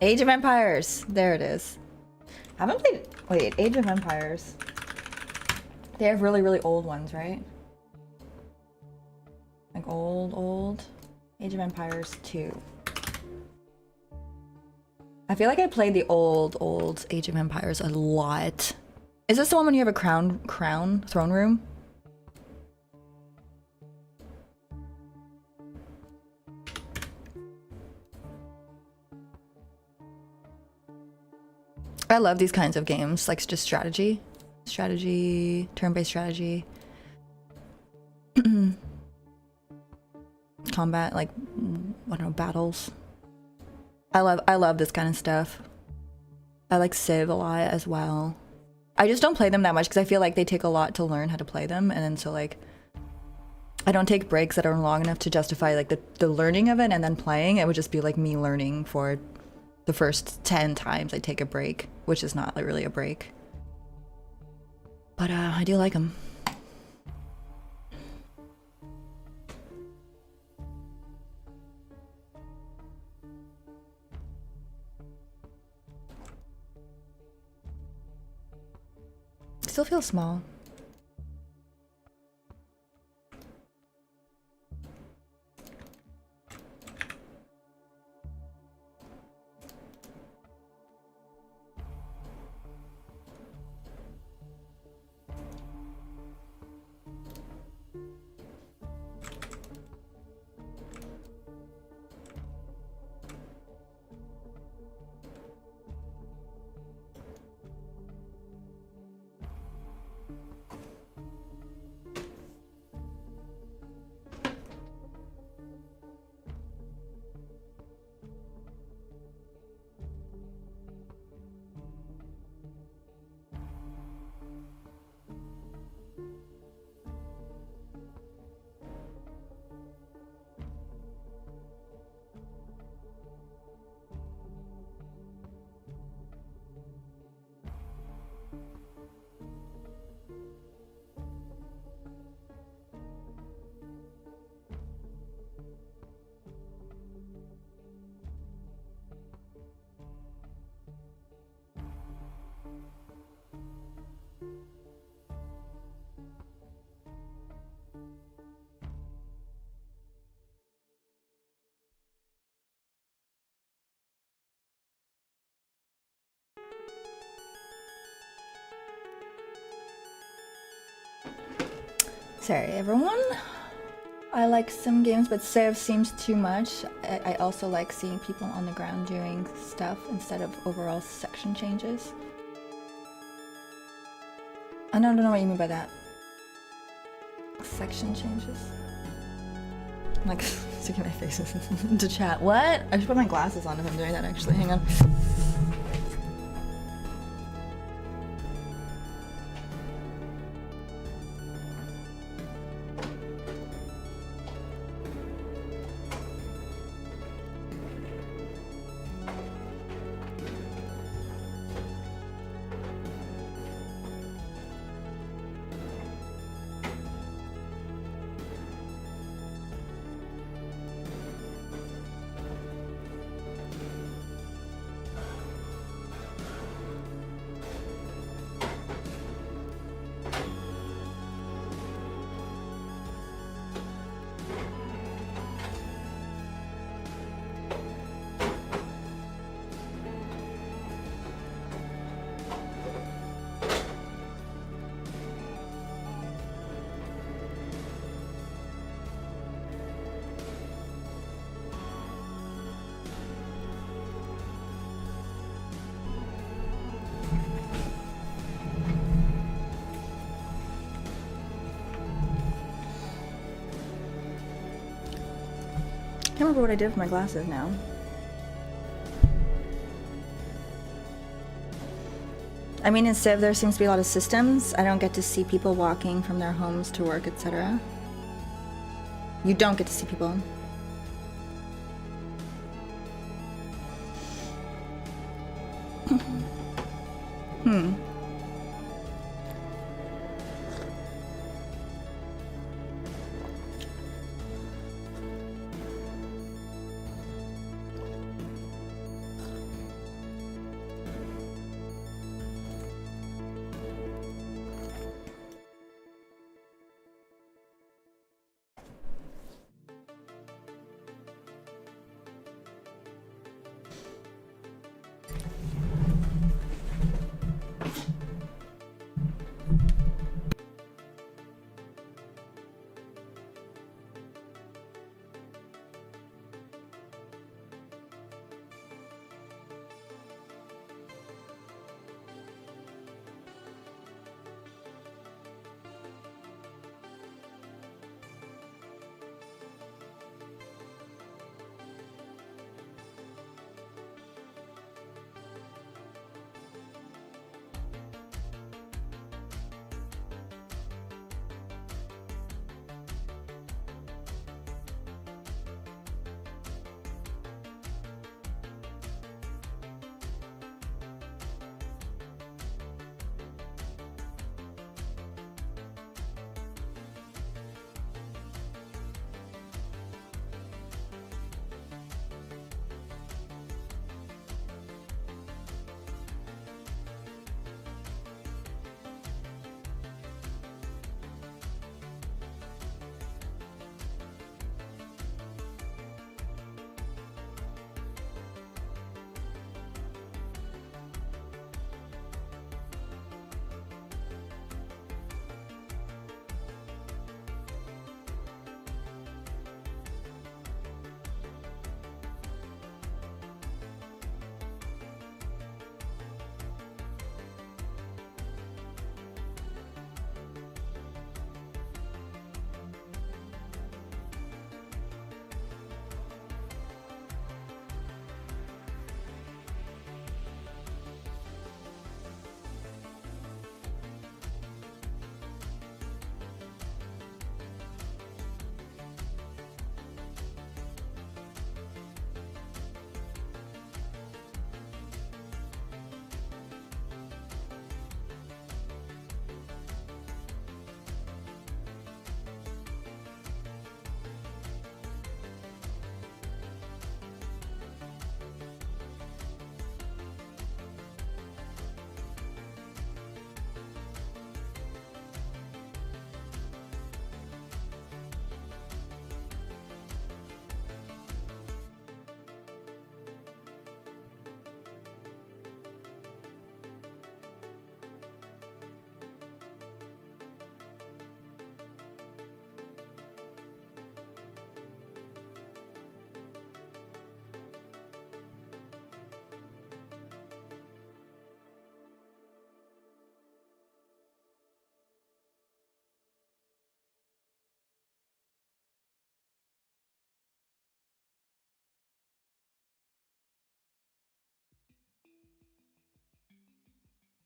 Age of Empires. There it is. I haven't played. Wait, Age of Empires. They have really, really old ones, right? Like old. Age of Empires 2. I feel like I played the old Age of Empires a lot. Is this the one when you have a throne room? I love these kinds of games, like just strategy, turn-based strategy. Combat, like, I don't know, battles. I love this kind of stuff. I like Civ a lot as well. I just don't play them that much because I feel like they take a lot to learn how to play them, and then so like I don't take breaks that are long enough to justify like the learning of it and then playing. It would just be like me learning for the first 10 times I take a break, which is not like really a break. But I do like them. Still feels small. Sorry, everyone. I like some games, but Civ seems too much. I also like seeing people on the ground doing stuff instead of overall section changes. I don't know what you mean by that. Section changes? I'm like sticking my face into chat. What? I should put my glasses on if I'm doing that actually. Hang on. can't remember what I did with my glasses now. I mean, instead there seems to be a lot of systems. I don't get to see people walking from their homes to work, etc. You don't get to see people.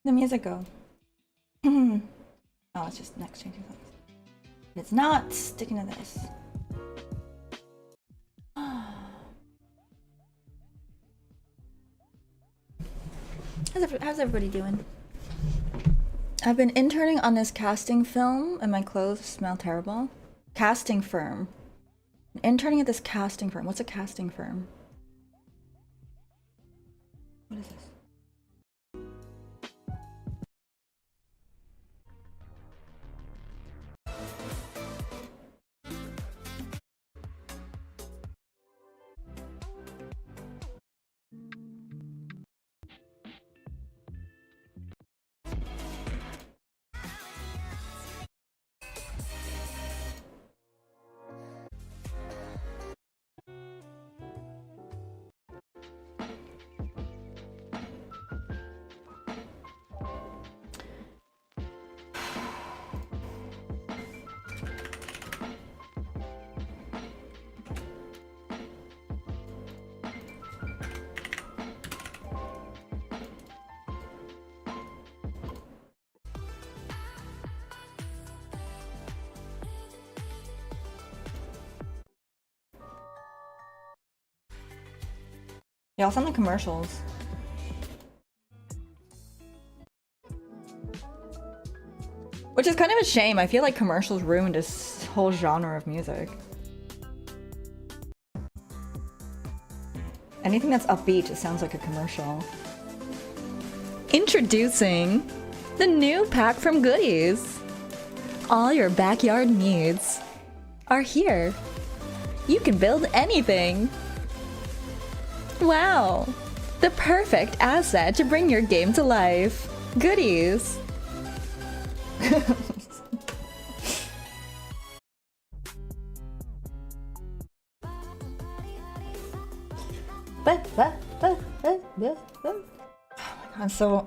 The music go. Oh, it's just next changing songs. It's not sticking to this. How's everybody doing? I've been interning on this casting film and my clothes smell terrible. Casting firm. Interning at this casting firm. What's a casting firm? What is this? Yeah, I'll send the commercials. Which is kind of a shame. I feel like commercials ruined this whole genre of music. Anything that's upbeat just sounds like a commercial. Introducing the new pack from Goodies. All your backyard needs are here. You can build anything. Wow, the perfect asset to bring your game to life. Goodies.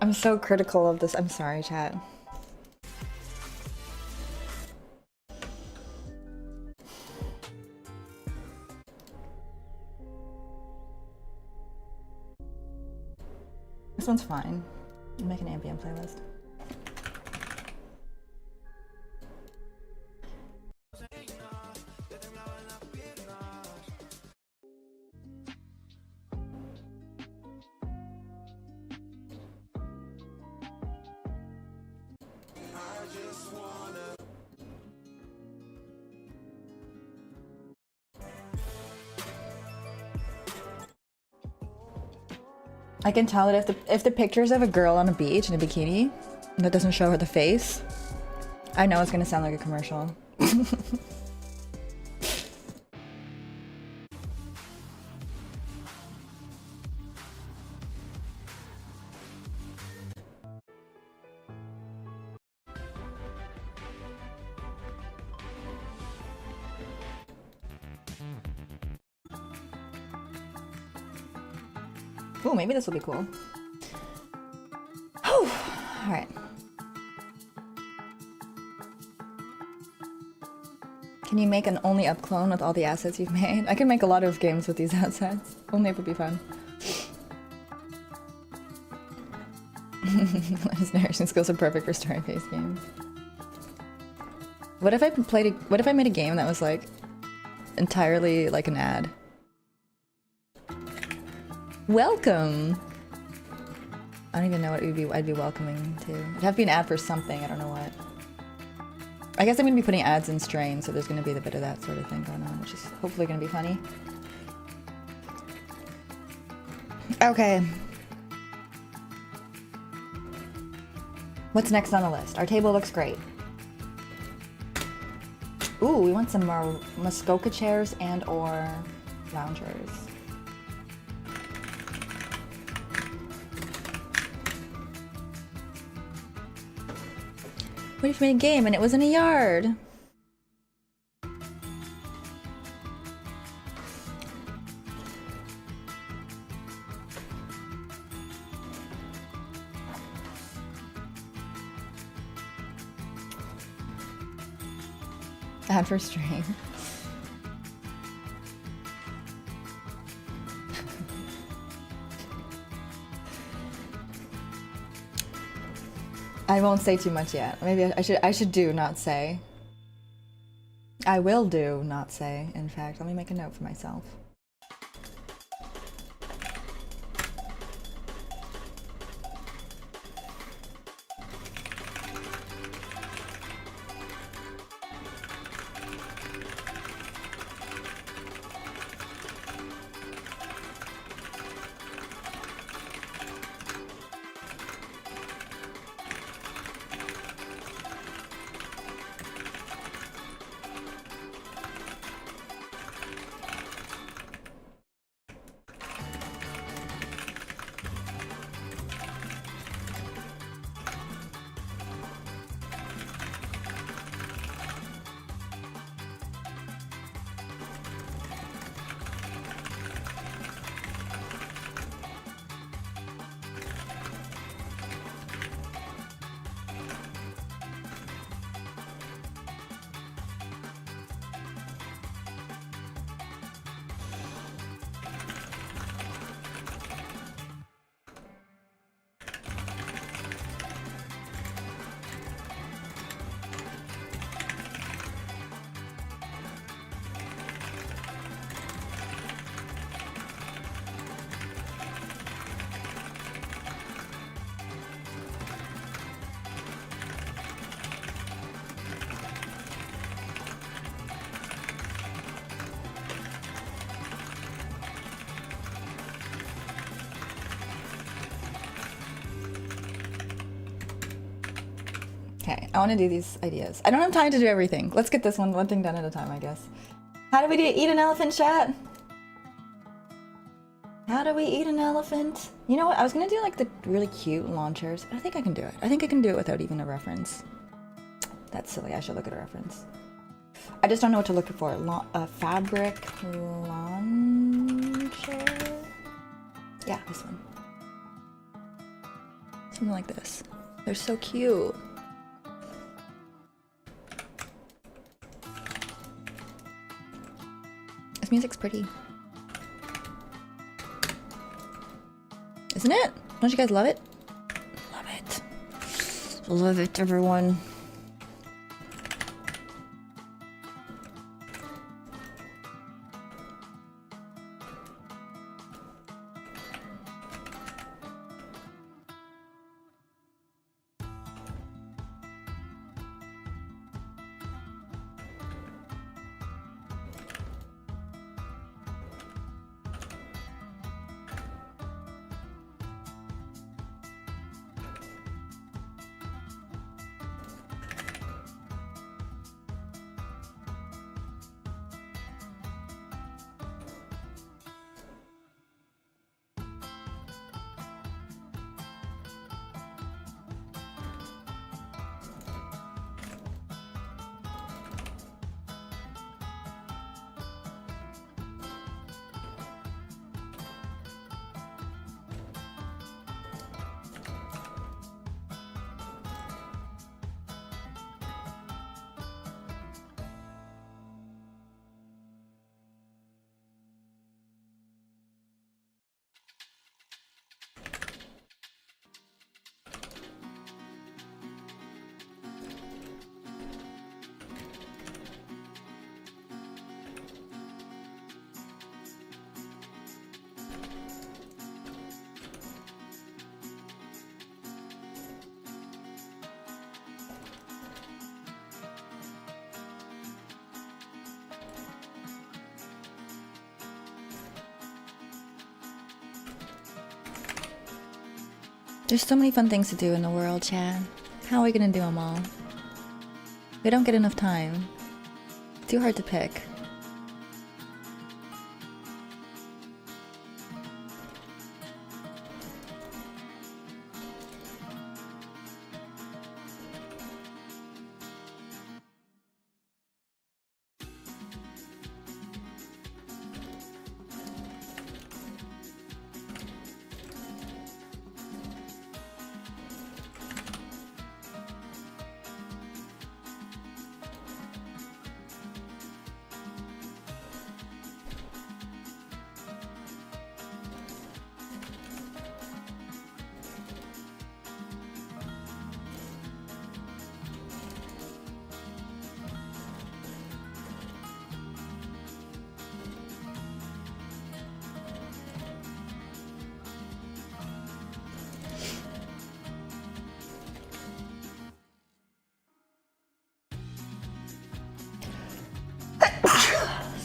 I'm so critical of this. I'm sorry, chat. This one's fine. I'll make an ambient playlist. I can tell that if the pictures of a girl on a beach in a bikini that doesn't show her the face, I know it's gonna sound like a commercial. Ooh, maybe this will be cool. All right. Can you make an only up clone with all the assets you've made? I can make a lot of games with these assets. Only up would be fun. His narration skills are perfect for story-based games. What if I made a game that was like entirely like an ad? Welcome! I don't even know what I'd be welcoming to. It'd have to be an ad for something, I don't know what. I guess I'm gonna be putting ads in Strain, so there's gonna be a bit of that sort of thing going on, which is hopefully gonna be funny. Okay. What's next on the list? Our table looks great. Ooh, we want some more Muskoka chairs and or loungers. What if you made a game and it was in a yard? Ad for Strain. I won't say too much yet. Maybe I should do not say. I will do not say, in fact. Let me make a note for myself. Okay, I want to do these ideas. I don't have time to do everything. Let's get this one thing done at a time, I guess. How do we eat an elephant, chat? How do we eat an elephant? You know what? I was gonna do like the really cute lawn chairs. I think I can do it. I think I can do it without even a reference. That's silly. I should look at a reference. I just don't know what to look for. Fabric lawn chair? Yeah, this one. Something like this. They're so cute. This music's pretty. Isn't it? Don't you guys love it? Love it. Love it, everyone. There's so many fun things to do in the world, Chad. How are we gonna do them all? We don't get enough time. Too hard to pick.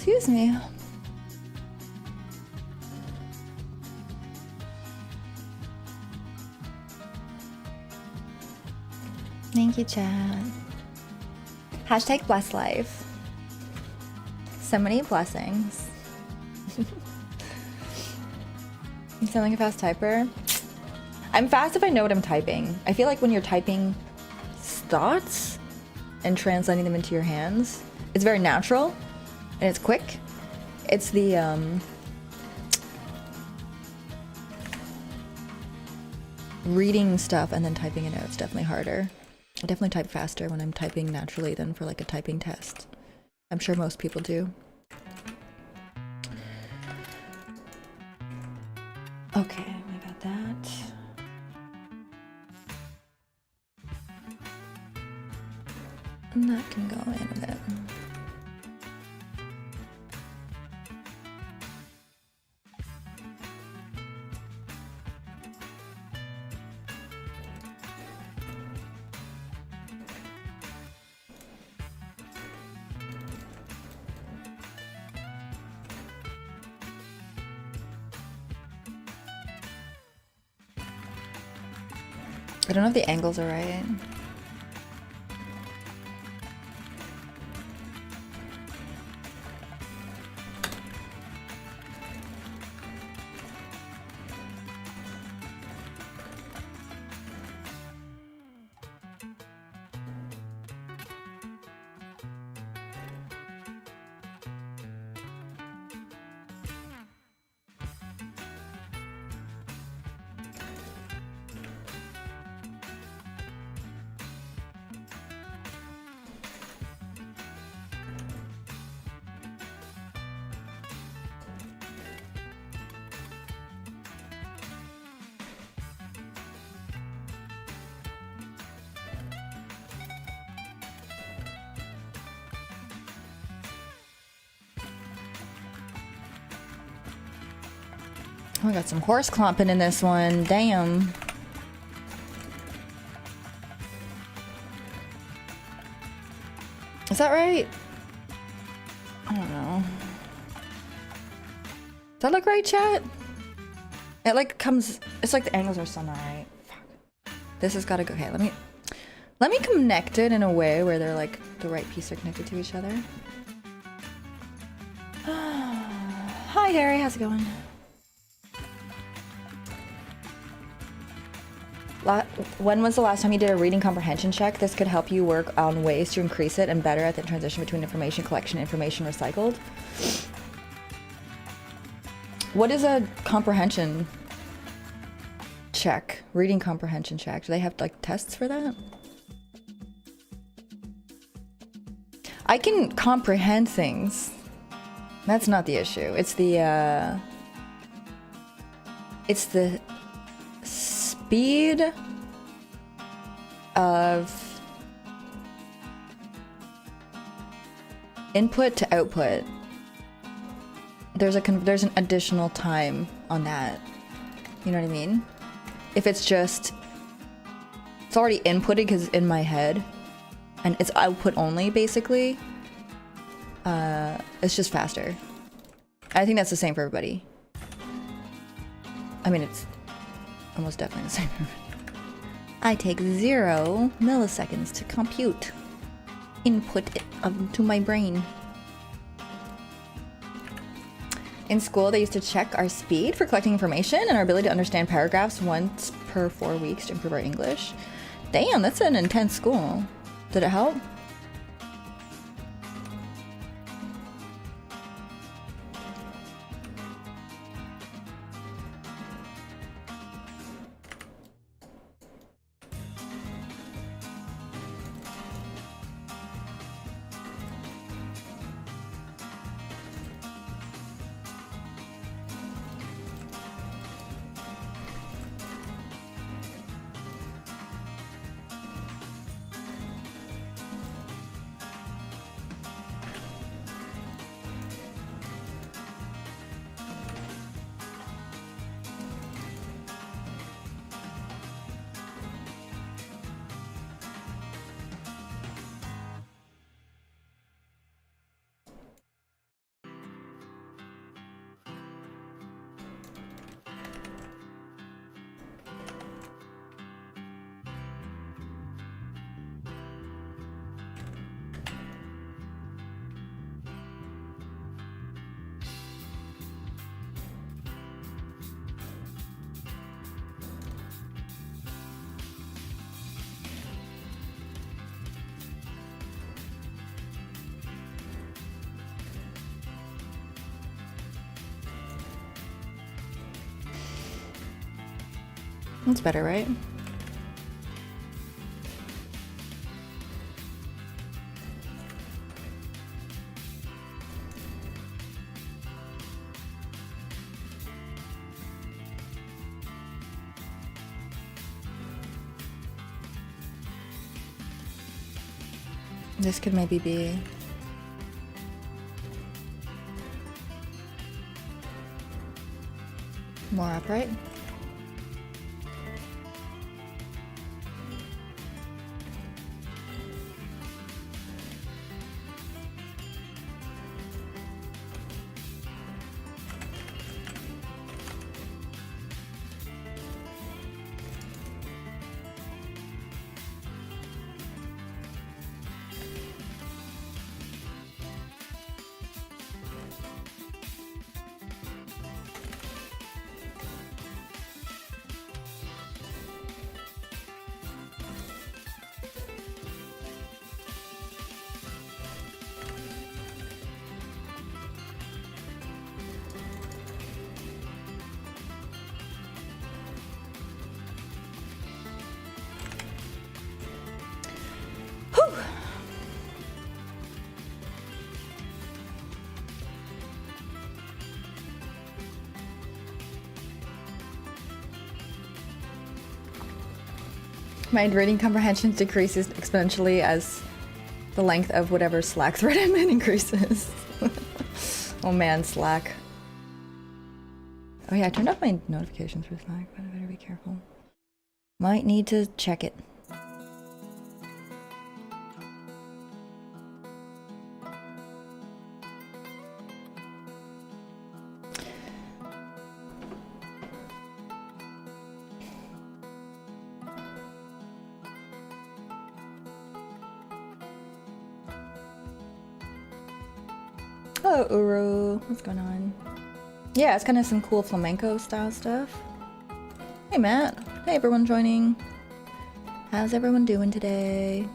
Excuse me. Thank you, Chad. Hashtag bless life. So many blessings. You sound like a fast typer. I'm fast if I know what I'm typing. I feel like when you're typing thoughts and translating them into your hands, it's very natural and it's quick. It's the reading stuff and then typing it out. It's definitely harder. I definitely type faster when I'm typing naturally than for like a typing test. I'm sure most people do. Okay, I got that. And that can go in a bit. I don't know if the angles are right. Oh, I got some horse clomping in this one. Damn. Is that right? I don't know. Does that look right, chat? It like comes, it's like the angles are so not right. Fuck. This has got to go. Okay, let me connect it in a way where they're like the right piece are connected to each other. Hi Harry, how's it going? When was the last time you did a reading comprehension check? This could help you work on ways to increase it and better at the transition between information collection and information recycled. What is a comprehension check? Reading comprehension check. Do they have like tests for that? I can comprehend things. That's not the issue. It's the speed of input to output. There's an additional time on that. You know what I mean? If it's already inputted because it's in my head and it's output only basically, it's just faster. I think that's the same for everybody. I mean, it's almost definitely the same for everybody. I take 0 milliseconds to compute input to my brain. In school, they used to check our speed for collecting information and our ability to understand paragraphs once per 4 weeks to improve our English. Damn, that's an intense school. Did it help? That's better, right? This could maybe be more upright. My reading comprehension decreases exponentially as the length of whatever Slack thread I'm in increases. Oh man, Slack. Oh yeah, I turned off my notifications for Slack, but I better be careful. Might need to check it. Hello, Uru. What's going on? Yeah, it's kind of some cool flamenco style stuff. Hey, Matt. Hey, everyone joining. How's everyone doing today?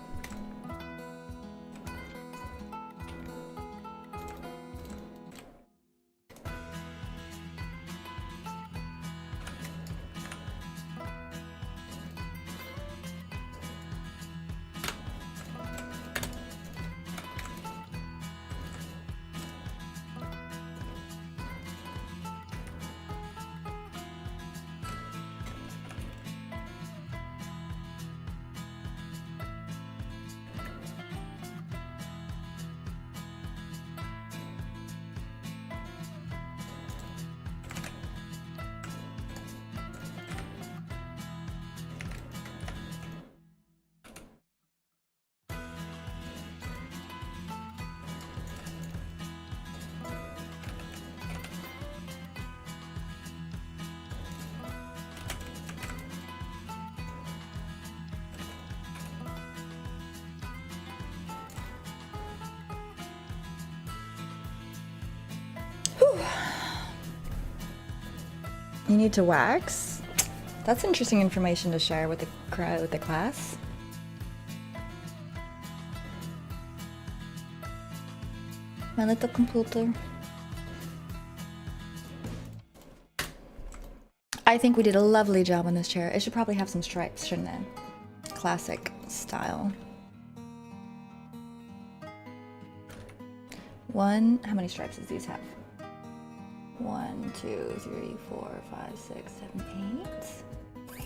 You need to wax? That's interesting information to share with the class. My little computer. I think we did a lovely job on this chair. It should probably have some stripes, shouldn't it? Classic style. How many stripes does these have? 1, 2, 3, 4, 5, 6, 7, 8.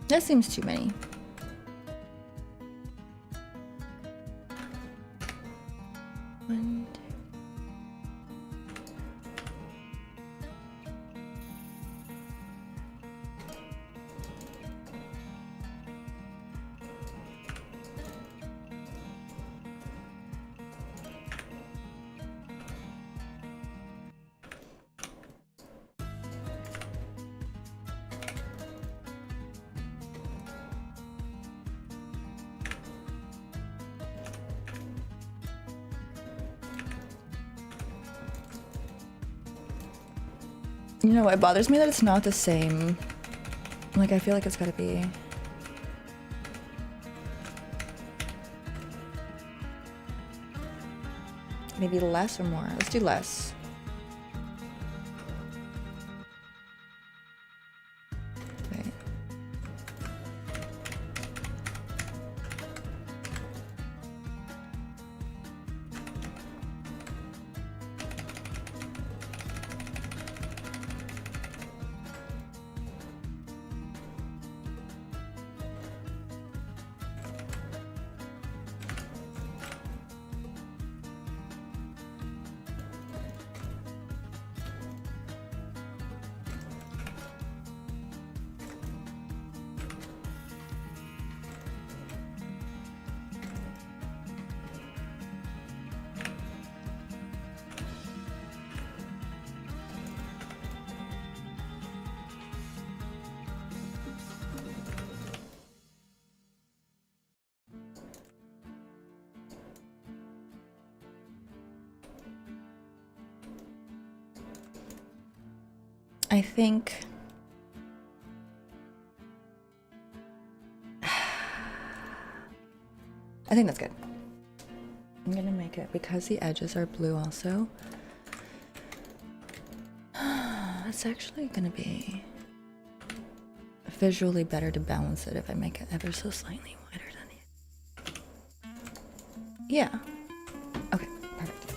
That seems too many. One, two. You know, it bothers me that it's not the same. Like, I feel like it's gotta be... maybe less or more. Let's do less. Wait. I think that's good. I'm gonna make it because the edges are blue also. It's actually gonna be visually better to balance it if I make it ever so slightly wider than it. Yeah. Okay, perfect.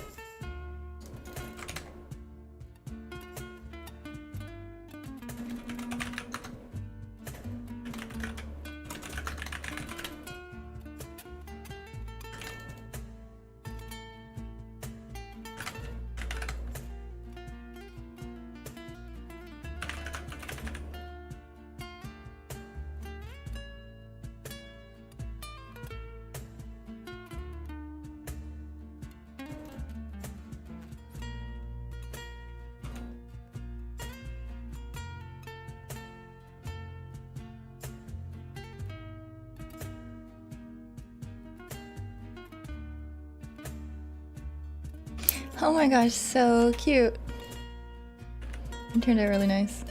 Oh my gosh, so cute. It turned out really nice.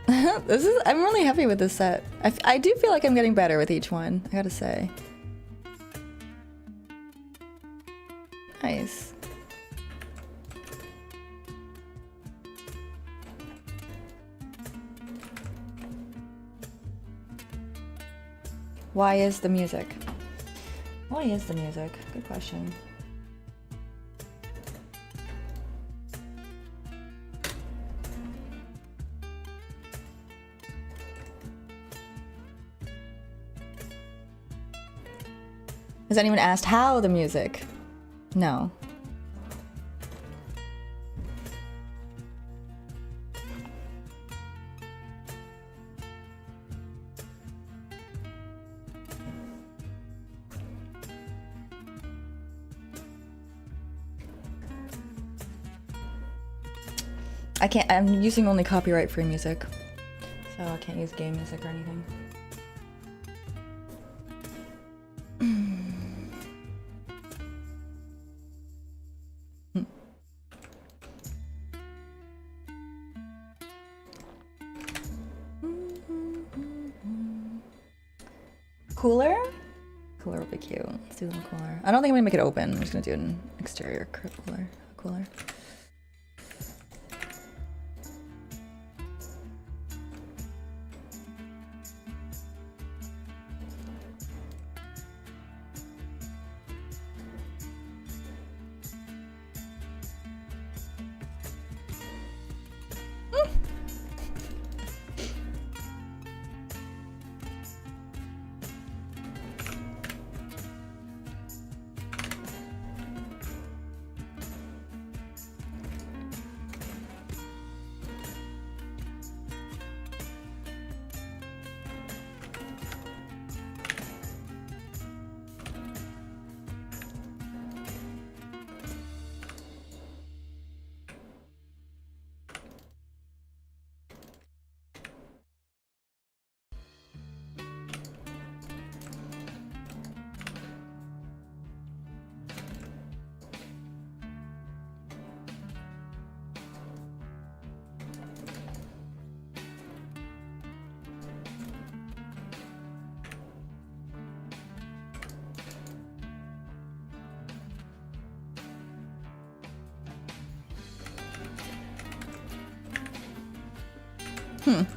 I'm really happy with this set. I do feel like I'm getting better with each one, I gotta say. Nice. Why is the music? Why is the music? Good question. Has anyone asked how the music? No. I can't, I'm using only copyright-free music, so I can't use game music or anything. Cooler? Cooler would be cute. Let's do a little cooler. I don't think I'm gonna make it open. I'm just gonna do an exterior cooler.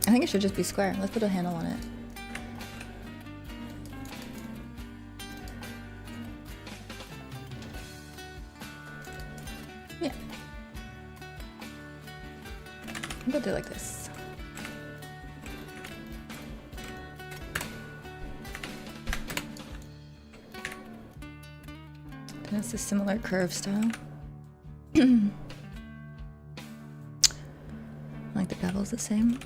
I think it should just be square. Let's put a handle on it. Yeah. I'm gonna do it like this. That's a similar curve style. Like the bevel's the same.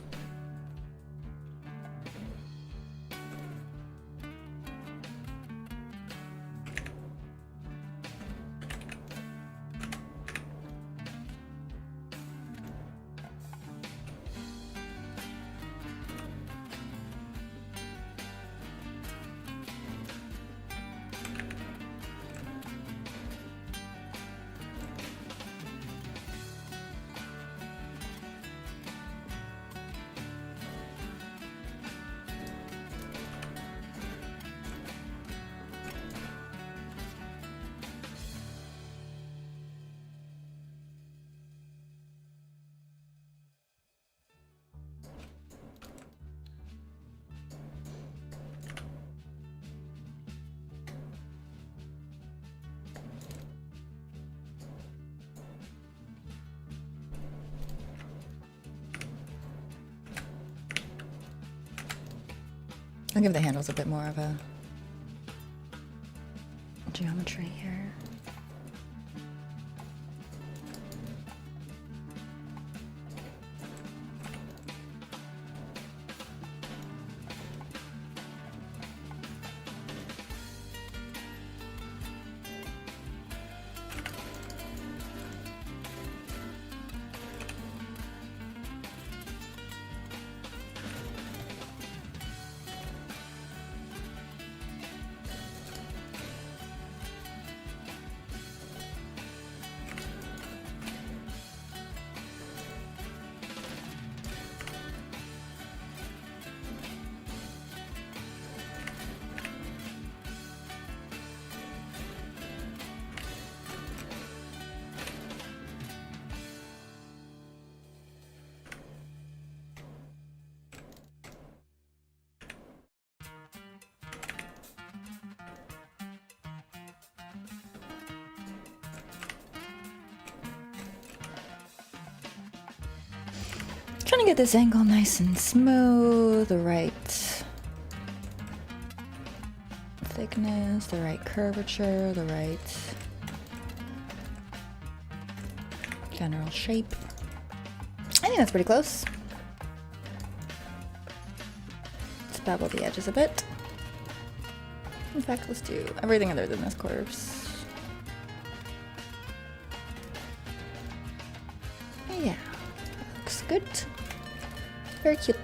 I'll give the handles a bit more of a geometry here. trying to get this angle nice and smooth, the right thickness, the right curvature, the right general shape. I think that's pretty close. Let's bevel the edges a bit. In fact, let's do everything other than this curves. Yeah, looks good. Very cute.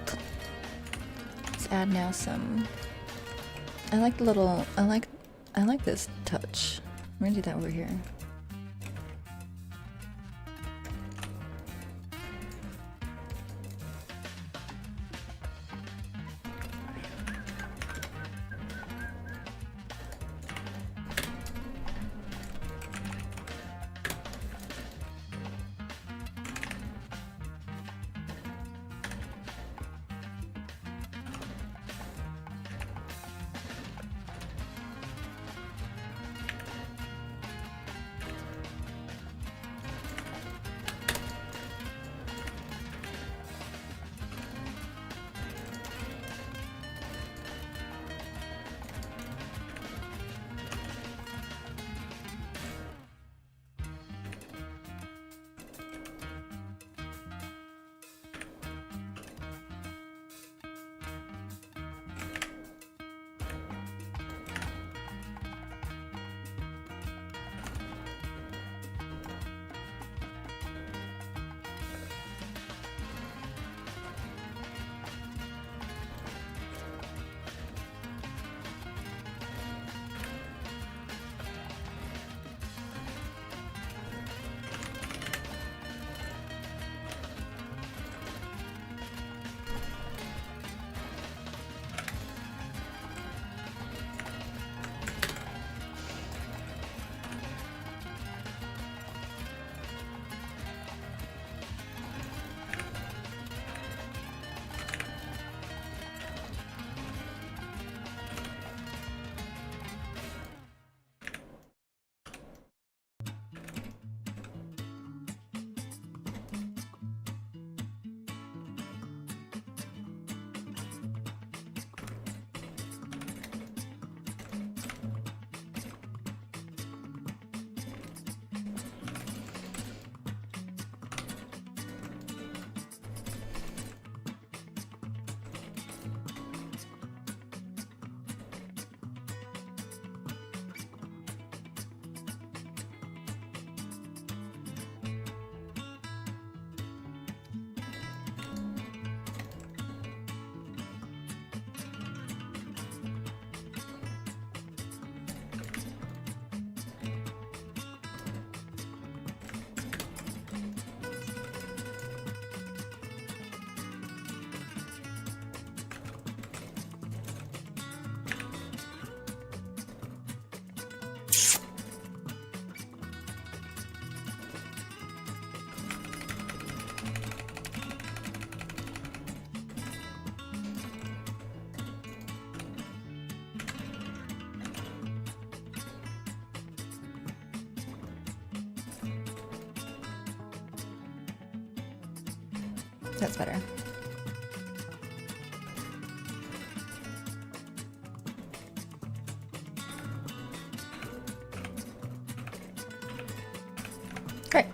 Let's add now some. I like the little. I like this touch. I'm gonna do that over here. That's better. Great.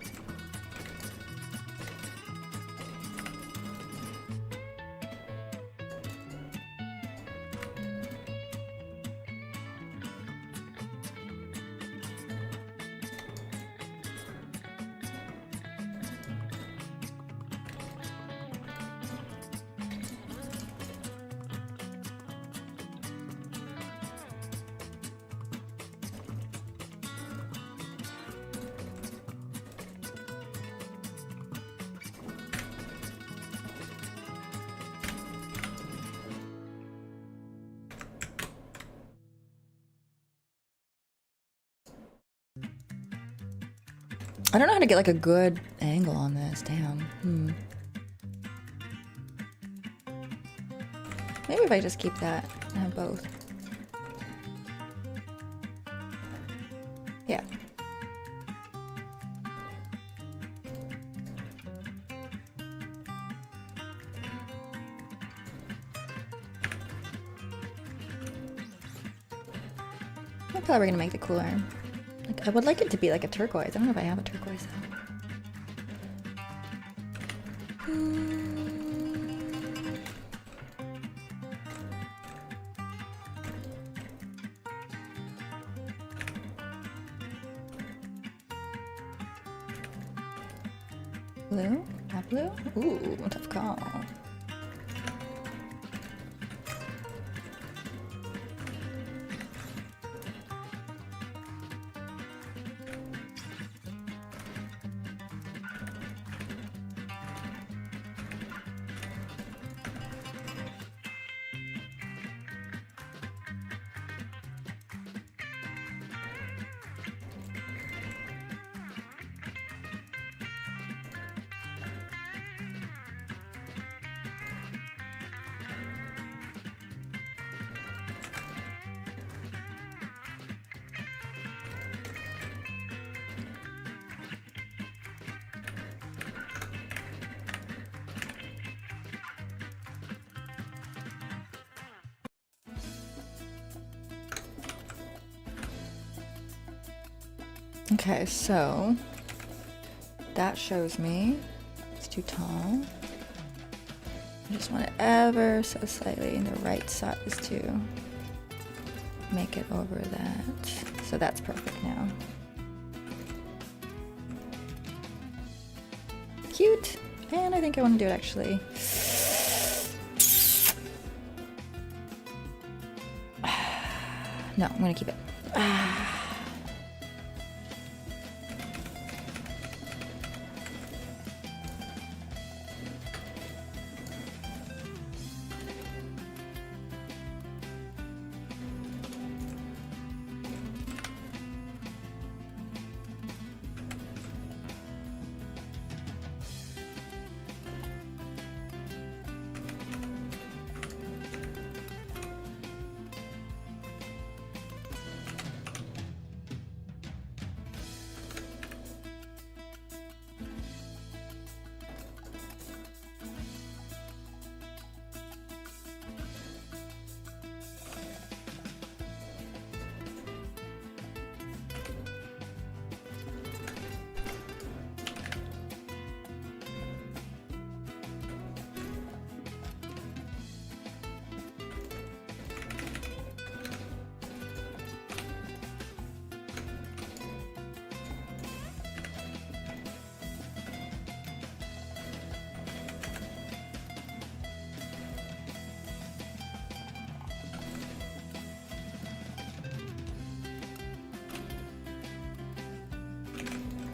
I don't know how to get like a good angle on this. Damn. Maybe if I just keep that and have both. Yeah. What color are we gonna make the cooler? Like, I would like it to be like a turquoise. I don't know if I have a turquoise though. Blue? Not blue? Ooh, tough call. Okay, so that shows me it's too tall. I just want it ever so slightly in the right size to make it over that. So that's perfect now. Cute. And I think I want to do it actually. No, I'm gonna keep it.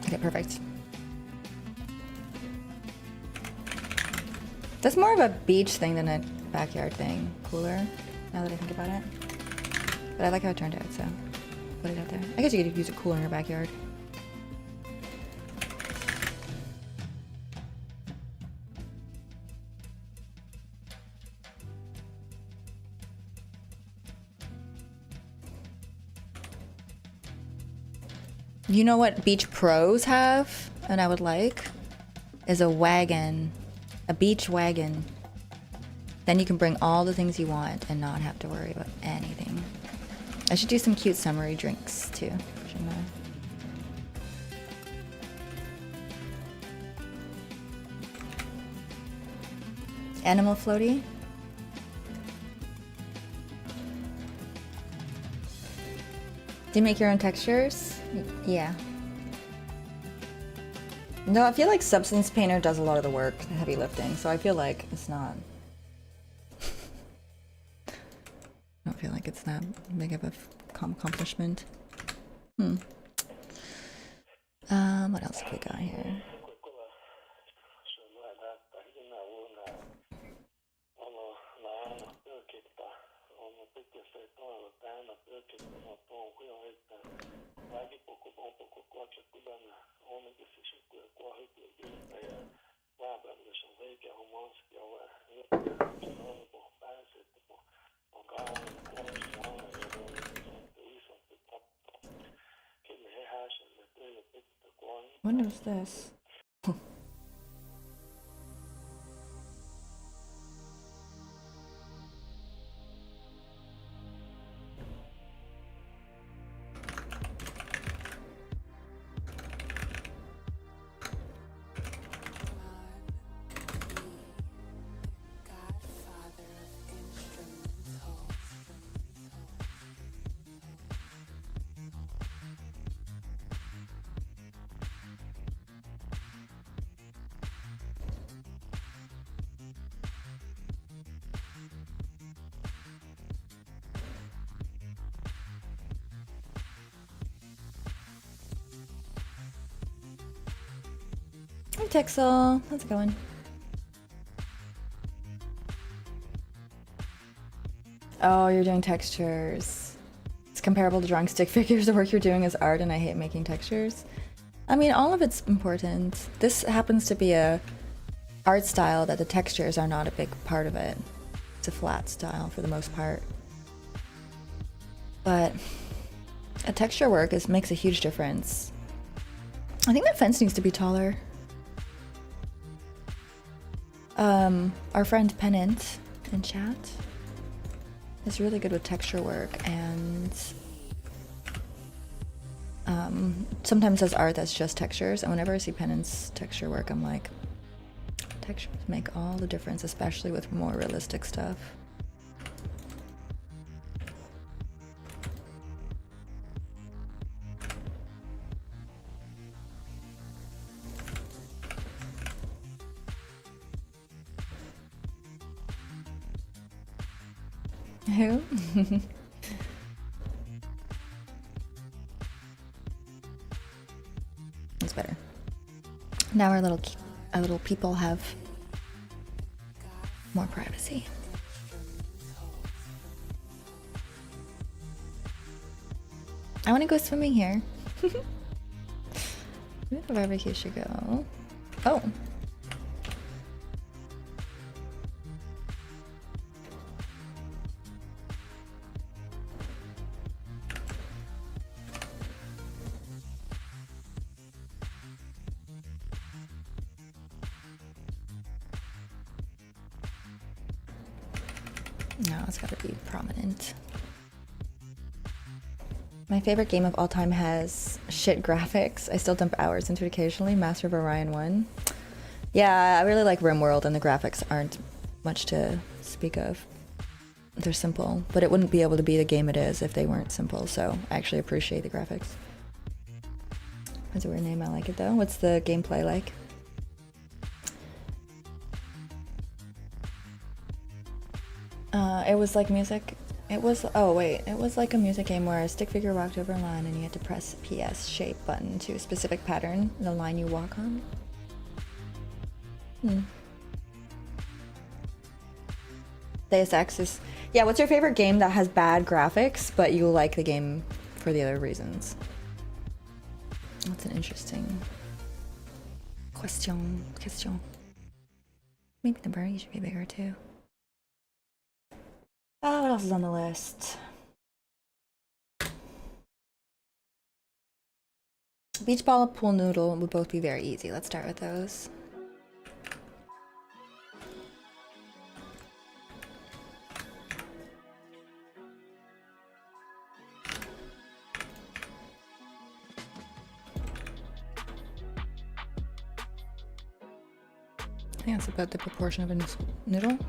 Okay, perfect. That's more of a beach thing than a backyard thing. Cooler, now that I think about it. But I like how it turned out, so put it out there. I guess you could use a cooler in your backyard. You know what beach pros have, and I would like, is a wagon, a beach wagon. Then you can bring all the things you want and not have to worry about anything. I should do some cute summery drinks too, shouldn't I? Animal floaty? Do you make your own textures? Yeah. No, I feel like Substance Painter does a lot of the work, the heavy lifting, so I feel like it's not... I don't feel like it's that big of a accomplishment. What else have we got here? What is this? Tixel. How's it going? Oh, you're doing textures. It's comparable to drawing stick figures. The work you're doing is art, and I hate making textures. I mean, all of it's important. This happens to be a art style that the textures are not a big part of it. It's a flat style for the most part. But a texture work makes a huge difference. I think that fence needs to be taller. Our friend Pennant in chat is really good with texture work, and sometimes does art that's just textures. And whenever I see Pennant's texture work, I'm like, textures make all the difference, especially with more realistic stuff. Who? It's better. Now our little people have more privacy. I want to go swimming here. Where the barbecue should go? Oh. No, it's gotta be prominent. My favorite game of all time has shit graphics. I still dump hours into it occasionally. Master of Orion 1. Yeah, I really like RimWorld, and the graphics aren't much to speak of. They're simple, but it wouldn't be able to be the game it is if they weren't simple, so I actually appreciate the graphics. That's a weird name, I like it though. What's the gameplay like? It was like music. It was, oh wait, it was like a music game where a stick figure walked over a line and you had to press PS shape button to a specific pattern, the line you walk on. Deus Ex is, yeah, what's your favorite game that has bad graphics, but you like the game for the other reasons? That's an interesting question. Maybe the birdie should be bigger too. Oh, what else is on the list? Beach ball and pool noodle would both be very easy. Let's start with those. I think that's about the proportion of a noodle.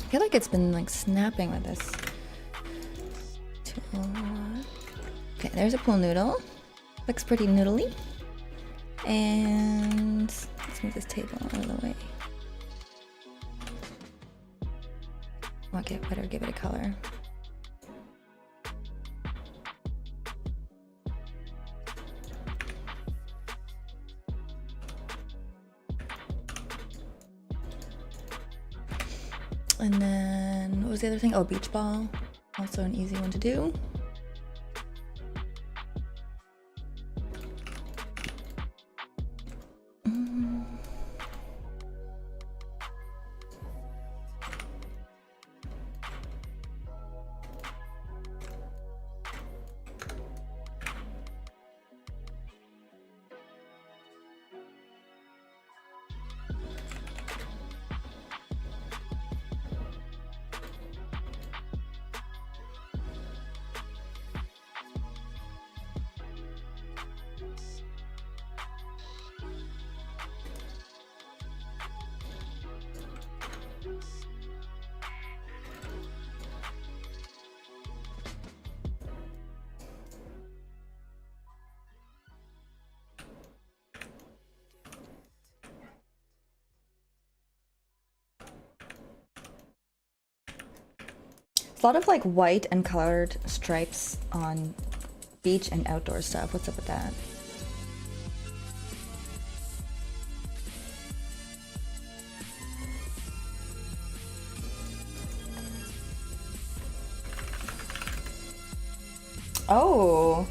I feel like it's been like snapping with this. Okay, there's a pool noodle. Looks pretty noodly. And let's move this table out of the way. Okay, better give it a color. And then, what was the other thing? Oh, beach ball. Also an easy one to do. A lot of like white and colored stripes on beach and outdoor stuff. What's up with that? Oh,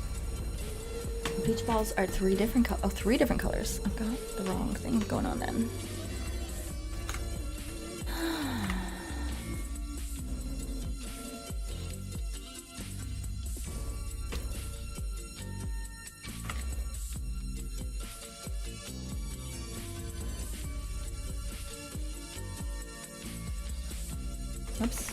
beach balls are three different colors. I've got the wrong thing going on then. Oops.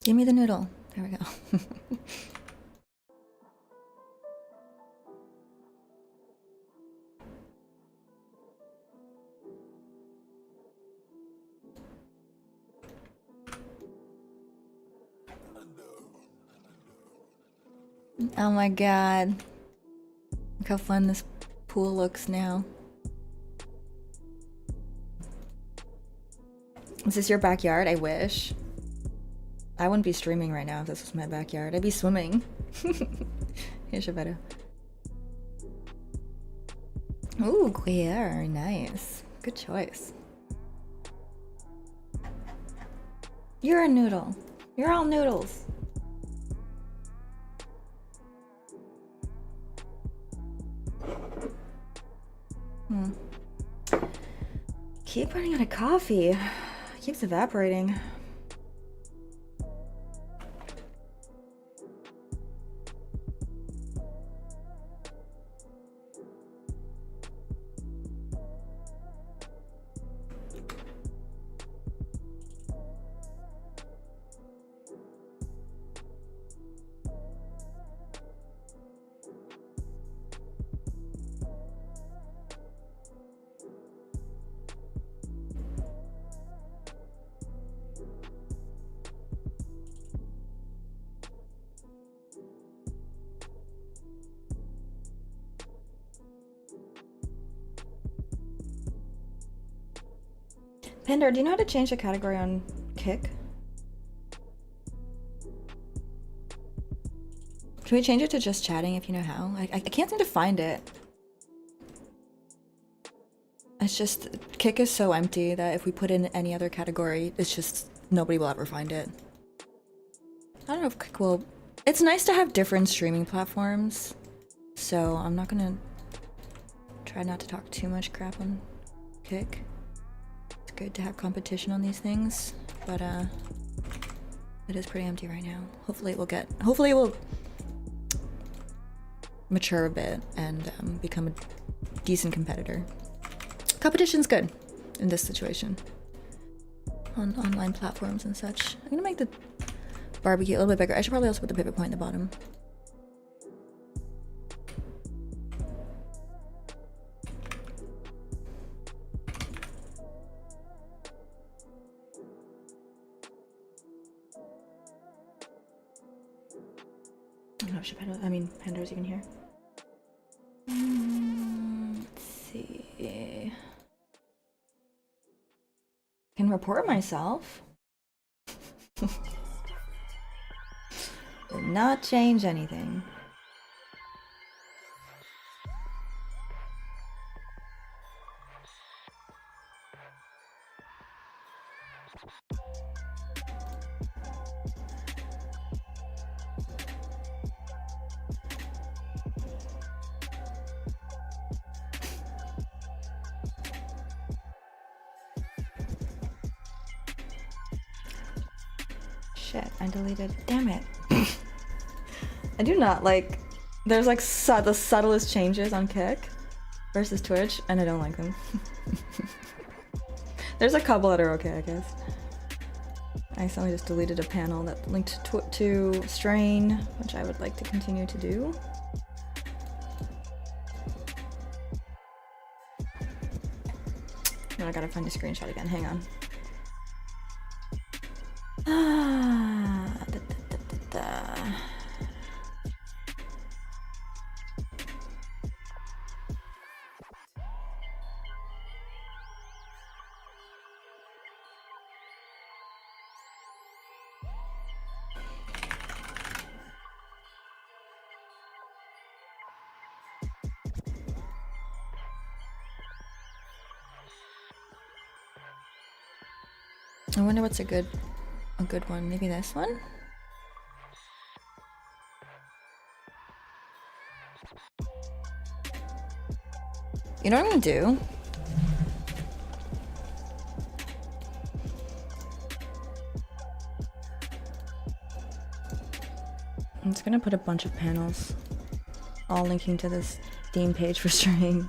Give me the noodle. There we go. Oh my god. Look how fun this pool looks now. Is this your backyard? I wish. I wouldn't be streaming right now if this was my backyard. I'd be swimming. Here's your better. Ooh, Gruyere, nice. Good choice. You're a noodle. You're all noodles. Keep running out of coffee. Keeps evaporating. Pandora, do you know how to change the category on Kick? Can we change it to just chatting if you know how? I can't seem to find it. It's just, Kick is so empty that if we put in any other category, it's just, nobody will ever find it. I don't know if Kick will... It's nice to have different streaming platforms, so I'm not gonna try not to talk too much crap on Kick. It's good to have competition on these things, but it is pretty empty right now. Hopefully it will mature a bit and become a decent competitor. Competition's good in this situation. On online platforms and such. I'm gonna make the barbecue a little bit bigger. I should probably also put the pivot point in the bottom. I don't know if Pandora's even here. Let's see. Can report myself. Did not change anything. Shit, I deleted. Damn it. I do not like. There's like the subtlest changes on Kick versus Twitch, and I don't like them. There's a couple that are okay, I guess. I accidentally just deleted a panel that linked to Strain, which I would like to continue to do. Now I gotta find a screenshot again. Hang on. I wonder what's a good one. Maybe this one? You know what I'm gonna do? I'm just gonna put a bunch of panels all linking to this theme page for Strain.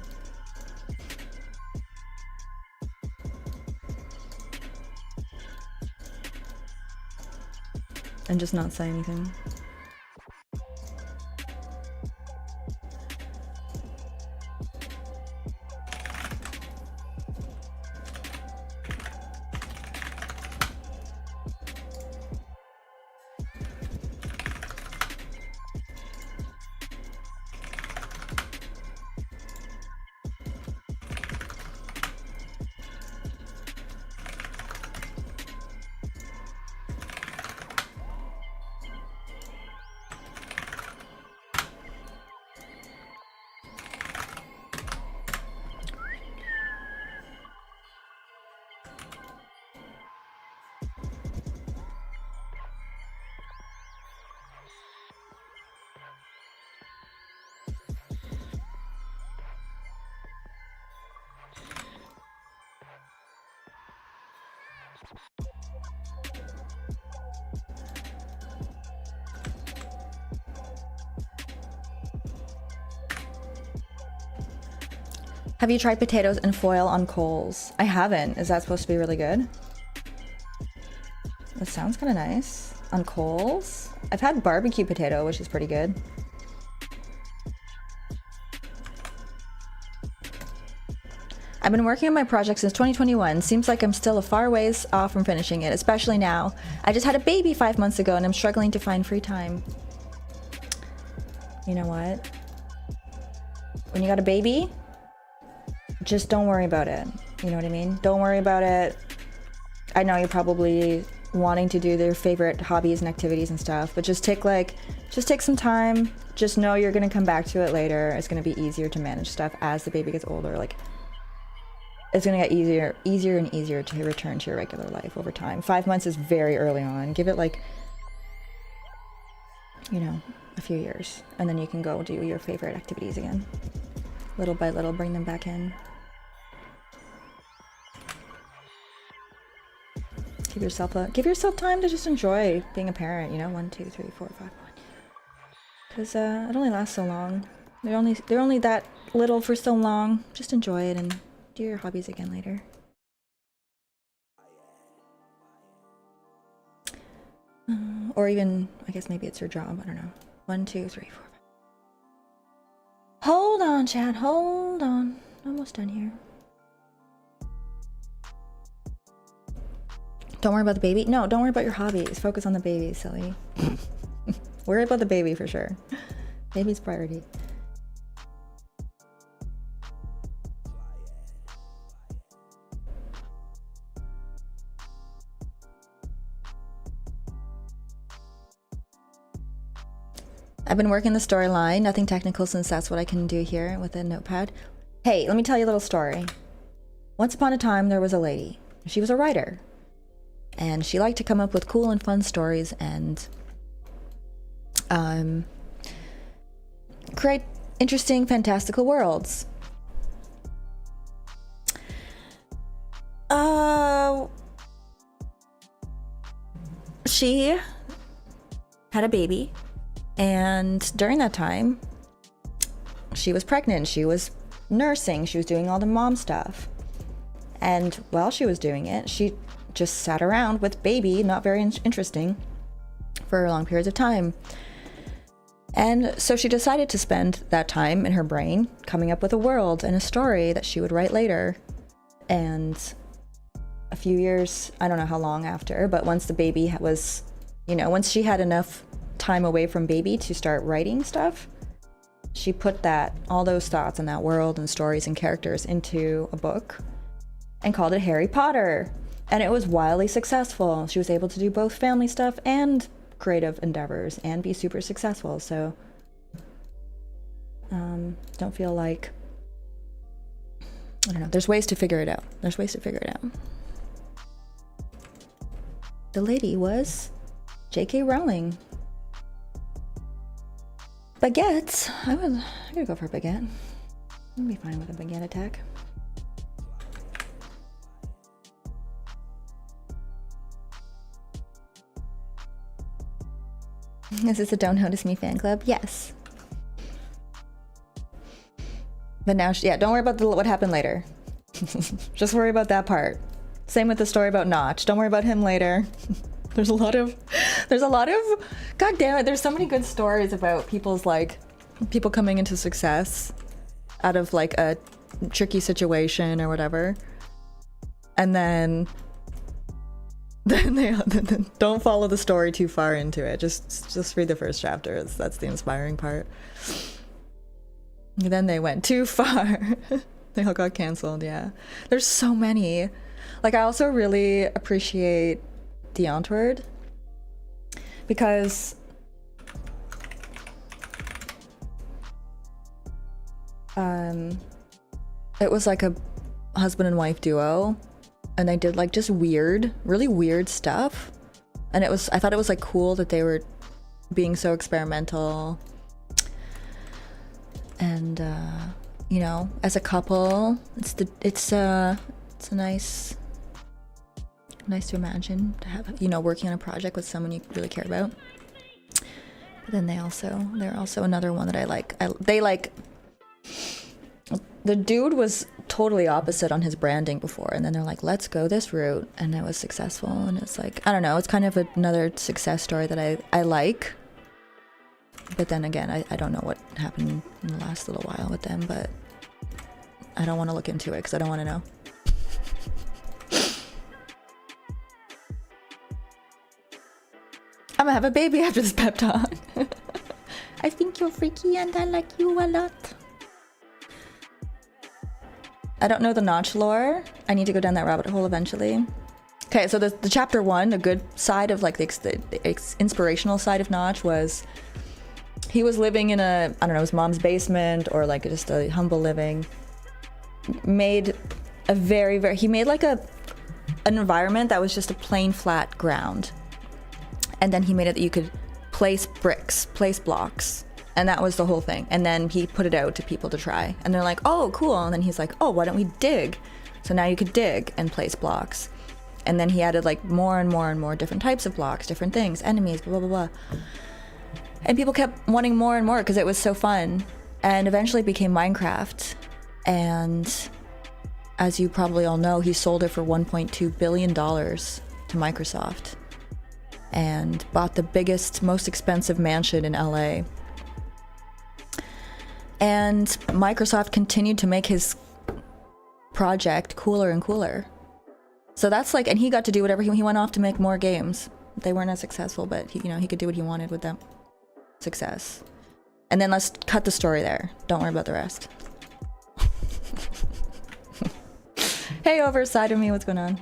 And just not say anything. Have you tried potatoes and foil on coals? I haven't. Is that supposed to be really good? That sounds kind of nice. On coals? I've had barbecue potato, which is pretty good. I've been working on my project since 2021. Seems like I'm still a far ways off from finishing it, especially now. I just had a baby 5 months ago and I'm struggling to find free time. You know what? When you got a baby, just don't worry about it. You know what I mean? Don't worry about it. I know you're probably wanting to do their favorite hobbies and activities and stuff, but just take some time. Just know you're gonna come back to it later. It's gonna be easier to manage stuff as the baby gets older. Like, it's gonna get easier and easier to return to your regular life over time. 5 months is very early on. Give it like, you know, a few years, and then you can go do your favorite activities again. Little by little, bring them back in. Give yourself time to just enjoy being a parent, you know, 1, 2, 3, 4, 5, 1. Because it only lasts so long. They're only that little for so long. Just enjoy it and do your hobbies again later. Or even, I guess maybe it's your job. I don't know. 1, 2, 3, 4, 5. Hold on, chat. Hold on. Almost done here. Don't worry about the baby. No, don't worry about your hobbies. Focus on the baby, silly. Worry about the baby for sure. Baby's priority. I've been working the storyline. Nothing technical since that's what I can do here with a notepad. Hey, let me tell you a little story. Once upon a time, there was a lady. She was a writer. And she liked to come up with cool and fun stories and create interesting, fantastical worlds. She had a baby, and during that time, she was pregnant. She was nursing. She was doing all the mom stuff. And while she was doing it, she just sat around with baby, not very interesting, for long periods of time. And so she decided to spend that time in her brain coming up with a world and a story that she would write later. And a few years, I don't know how long after, but once the baby was, you know, once she had enough time away from baby to start writing stuff, she put all those thoughts and that world and stories and characters into a book and called it Harry Potter. And it was wildly successful. She was able to do both family stuff and creative endeavors and be super successful. So don't feel like, I don't know, there's ways to figure it out. The lady was J.K. Rowling. Baguettes. I'm gonna go for a baguette. I'll be fine with a baguette attack. Is this a Don't Notice Me fan club? Yes. But now, yeah, don't worry about what happened later. Just worry about that part. Same with the story about Notch. Don't worry about him later. There's a lot of, god damn it, there's so many good stories about people coming into success out of like a tricky situation or whatever. And then they don't follow the story too far into it. Just read the first chapter. That's the inspiring part. And then they went too far. They all got canceled. Yeah, there's so many. Like, I also really appreciate The Ontward because it was like a husband and wife duo, and they did like just really weird stuff. And I thought it was like cool that they were being so experimental. And you know, as a couple, it's a nice Nice to imagine to have, you know, working on a project with someone you really care about. But then they're also another one that I like. The dude was totally opposite on his branding before, and then they're like, let's go this route, and it was successful. And it's like, I don't know, it's kind of another success story that I like. But then again, I don't know what happened in the last little while with them, but I don't want to look into it because I don't want to know. I'm gonna have a baby after this pep talk. I think you're freaky and I like you a lot. I don't know the Notch lore. I need to go down that rabbit hole eventually. Okay, so the chapter 1, the good side of like the inspirational side of Notch was he was living in a, I don't know, his mom's basement or like just a humble living. Made a he made like an environment that was just a plain flat ground. And then he made it that you could place bricks, place blocks. And that was the whole thing. And then he put it out to people to try. And they're like, oh, cool. And then he's like, oh, why don't we dig? So now you could dig and place blocks. And then he added like more and more and more different types of blocks, different things, enemies, blah, blah, blah. And people kept wanting more and more because it was so fun. And eventually it became Minecraft. And as you probably all know, he sold it for $1.2 billion to Microsoft. And bought the biggest, most expensive mansion in LA. And Microsoft continued to make his project cooler and cooler. So that's like, and he got to do whatever he went off to make more games. They weren't as successful, but he, you know, he could do what he wanted with that success. And then let's cut the story there. Don't worry about the rest. Hey, over side of me, what's going on?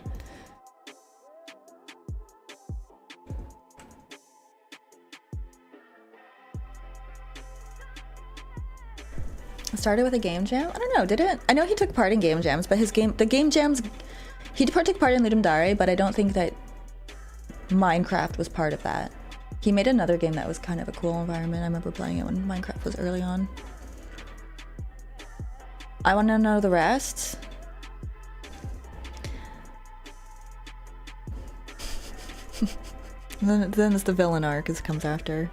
Started with a game jam? I don't know, did it? I know he took part in game jams, but the game jams, he took part in Ludum Dare, but I don't think that Minecraft was part of that. He made another game that was kind of a cool environment. I remember playing it when Minecraft was early on. I want to know the rest. Then it's the villain arc as comes after.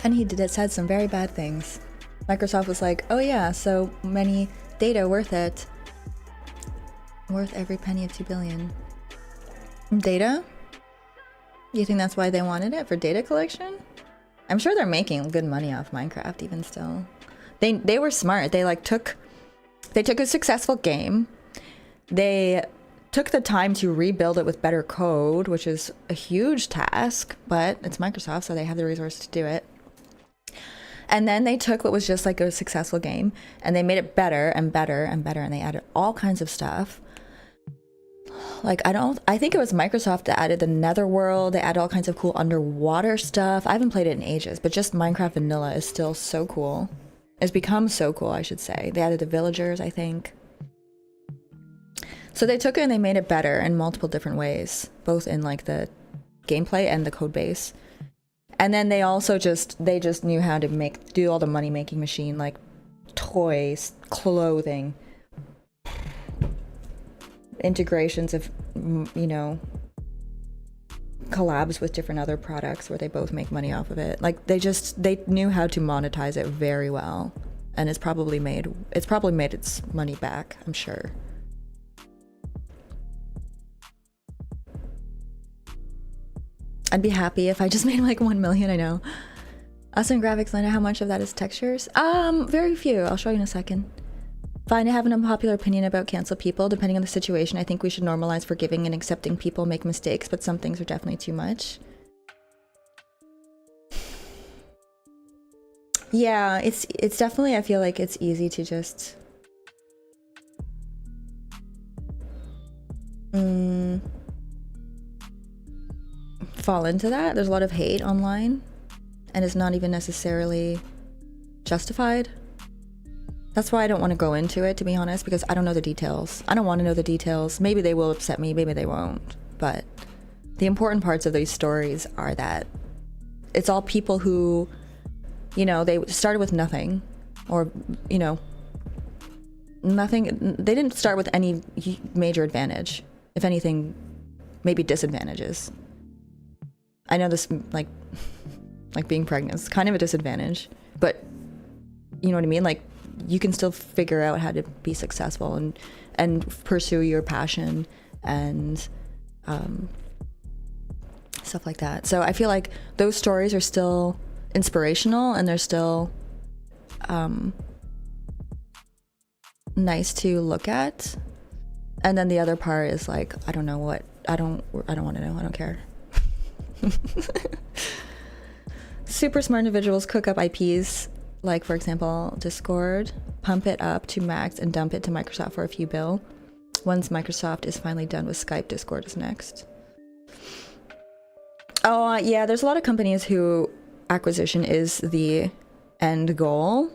And he said some very bad things. Microsoft was like, oh yeah, so many data worth it. Worth every penny of 2 billion. Data? You think that's why they wanted it? For data collection? I'm sure they're making good money off Minecraft even still. They were smart. They took a successful game. They took the time to rebuild it with better code, which is a huge task, but it's Microsoft, so they have the resources to do it. And then they took what was just like a successful game and they made it better and better and better, and they added all kinds of stuff. Like, I think it was Microsoft that added the Netherworld. They added all kinds of cool underwater stuff. I haven't played it in ages, but just Minecraft Vanilla is still so cool. It's become so cool, I should say. They added the villagers, I think. So they took it and they made it better in multiple different ways, both in like the gameplay and the code base. And then they also just knew how to do all the money making machine, like toys, clothing, integrations of, you know, collabs with different other products where they both make money off of it. Like they knew how to monetize it very well, and it's probably made its money back, I'm sure. I'd be happy if I just made like 1 million, I know. Awesome graphics, Linda, how much of that is textures? Very few, I'll show you in a second. Fine, I have an unpopular opinion about cancel people. Depending on the situation, I think we should normalize forgiving and accepting people make mistakes, but some things are definitely too much. Yeah, it's definitely, I feel like it's easy to just... fall into that. There's a lot of hate online, and it's not even necessarily justified. That's why I don't want to go into it, to be honest, because I don't know the details. I don't want to know the details. Maybe they will upset me, maybe they won't, but the important parts of these stories are that it's all people who, you know, they started with nothing, or, you know, nothing. They didn't start with any major advantage. If anything, maybe disadvantages. I know this, like being pregnant is kind of a disadvantage, but you know what I mean? Like, you can still figure out how to be successful and pursue your passion and stuff like that. So I feel like those stories are still inspirational, and they're still nice to look at. And then the other part is like, I don't know what, I don't want to know, I don't care. Super smart individuals cook up IPs, like for example Discord, pump it up to max and dump it to Microsoft for a few bill. Once Microsoft is finally done with Skype, Discord is next. Oh yeah, there's a lot of companies who acquisition is the end goal,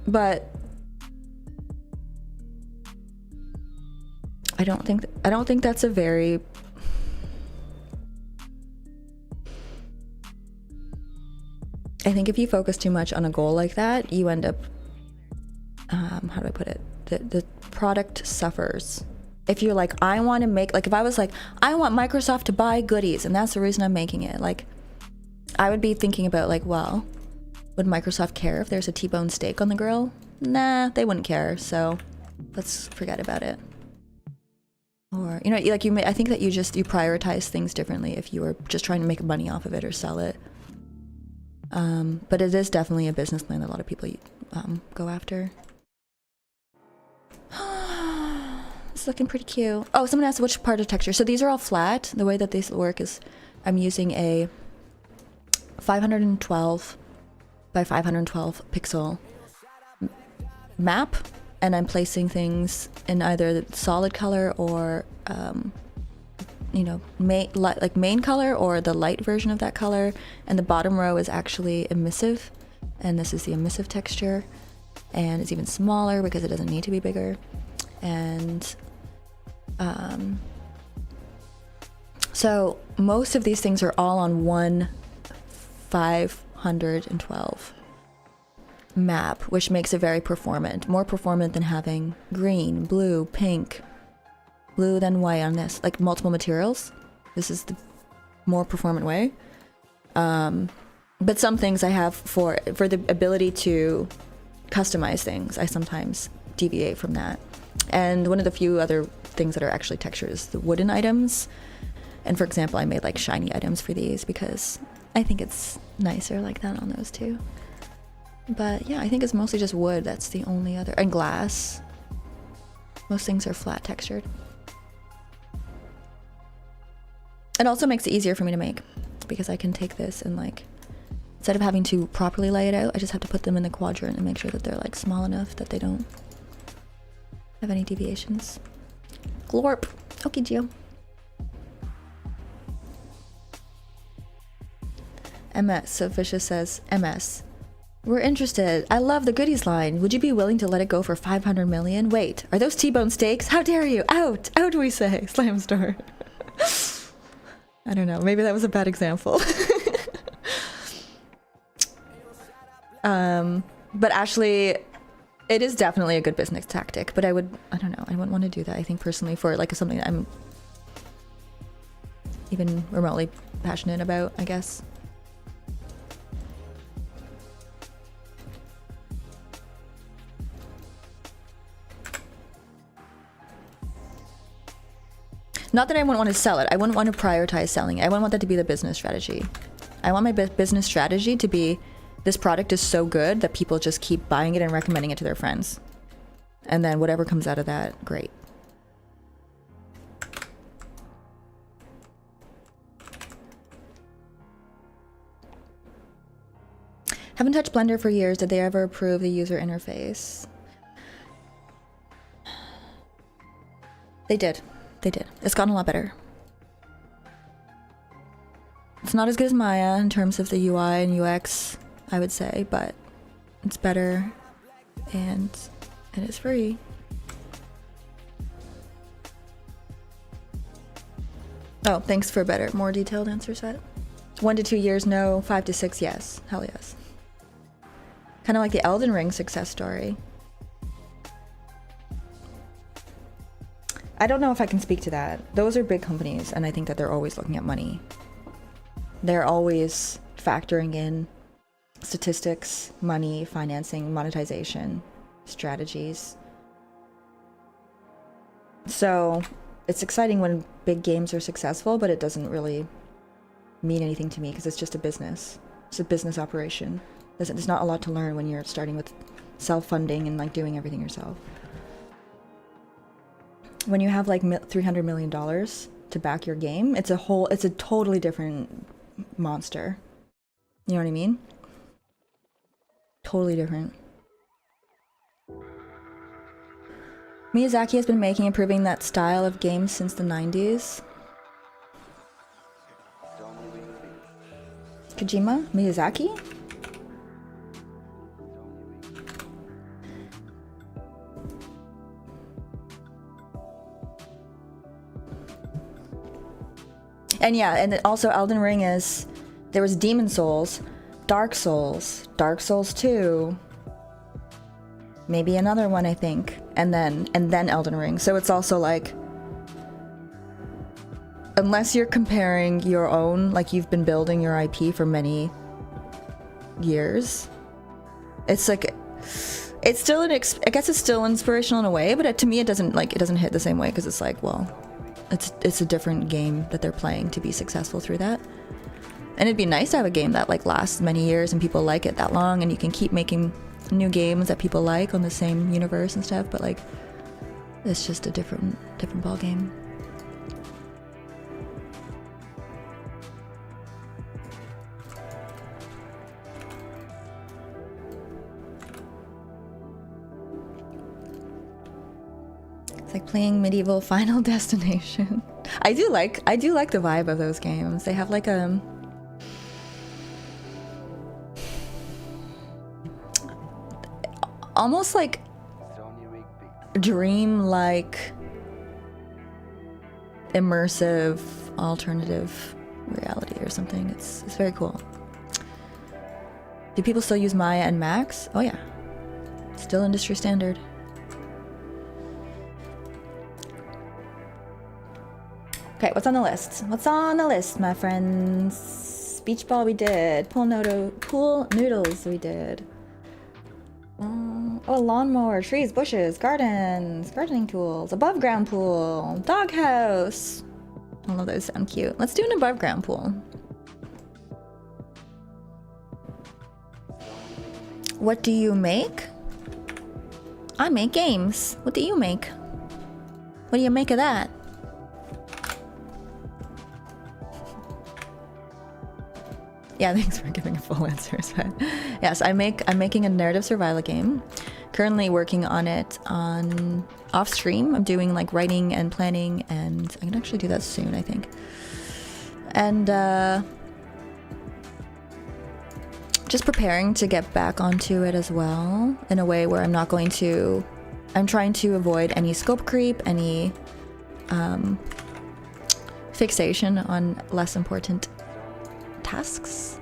but I don't think that's a very I think if you focus too much on a goal like that, you end up how do I put it? The product suffers. If you're like, I want to make, like if I was like, I want Microsoft to buy goodies and that's the reason I'm making it, like I would be thinking about like, well, would Microsoft care if there's a T-bone steak on the grill? Nah, they wouldn't care, so let's forget about it. Or, you know, like I think that you prioritize things differently if you were just trying to make money off of it or sell it. But it is definitely a business plan that a lot of people go after. It's looking pretty cute. Oh, someone asked which part of texture. So these are all flat. The way that these work is I'm using a 512 by 512 pixel map, and I'm placing things in either solid color or you know, main color or the light version of that color. And the bottom row is actually emissive, and this is the emissive texture, and it's even smaller because it doesn't need to be bigger. And so most of these things are all on one 512 map, which makes it very performant, more performant than having green, blue, pink, blue then white on this, like multiple materials. This is the more performant way. But some things I have for the ability to customize things, I sometimes deviate from that. And one of the few other things that are actually textured is the wooden items. And for example, I made like shiny items for these because I think it's nicer like that on those too. But yeah, I think it's mostly just wood. That's the only other, and glass. Most things are flat textured. It also makes it easier for me to make because I can take this and like, instead of having to properly lay it out, I just have to put them in the quadrant and make sure that they're like small enough that they don't have any deviations. Glorp. Okay, Gio. MS. So Fisha says, MS. We're interested. I love the goodies line. Would you be willing to let it go for 500 million? Wait, are those T-bone steaks? How dare you? Out! Out, we say. Slam store. I don't know. Maybe that was a bad example. But actually, it is definitely a good business tactic. But I don't know. I wouldn't want to do that. I think personally for like something that I'm even remotely passionate about, I guess. Not that I wouldn't want to sell it. I wouldn't want to prioritize selling it. I wouldn't want that to be the business strategy. I want my business strategy to be, this product is so good that people just keep buying it and recommending it to their friends. And then whatever comes out of that, great. Haven't touched Blender for years. Did they ever approve the user interface? They did. They did. It's gotten a lot better. It's not as good as Maya in terms of the UI and UX, I would say, but it's better and it is free. Oh, thanks for a better, more detailed answer set. 1 to 2 years, no. 5 to 6, yes. Hell yes. Kind of like the Elden Ring success story. I don't know if I can speak to that. Those are big companies, and I think that they're always looking at money. They're always factoring in statistics, money, financing, monetization, strategies. So it's exciting when big games are successful, but it doesn't really mean anything to me because it's just a business. It's a business operation. There's not a lot to learn when you're starting with self-funding and like doing everything yourself. When you have like $300 million to back your game, it's a totally different monster. You know what I mean? Totally different. Miyazaki has been making and improving that style of games since the 90s. Kojima? Miyazaki? And yeah, and also Elden Ring there was Demon Souls, Dark Souls 2, maybe another one I think, and then Elden Ring. So it's also like, unless you're comparing your own, like you've been building your IP for many years, it's like, it's still I guess it's still inspirational in a way, but to me it doesn't hit the same way because it's like, well, it's a different game that they're playing to be successful through that. And it'd be nice to have a game that like lasts many years and people like it that long, and you can keep making new games that people like on the same universe and stuff, but like it's just a different ball game. It's like playing medieval Final Destination. I do like the vibe of those games. They have like a almost like dream-like immersive alternative reality or something. It's very cool. Do people still use Maya and Max? Oh yeah, still industry standard. Okay, what's on the list? What's on the list, my friends? Beach ball we did. Pool noodles we did. Oh, lawnmower, trees, bushes, gardens, gardening tools, above ground pool, doghouse. All of those sound cute. Let's do an above ground pool. What do you make? I make games. What do you make? What do you make of that? Yeah, thanks for giving a full answer. But yes, I'm making a narrative survival game. Currently working on it off stream. I'm doing like writing and planning, and I can actually do that soon, I think. And just preparing to get back onto it as well in a way where I'm trying to avoid any scope creep, any fixation on less important tasks.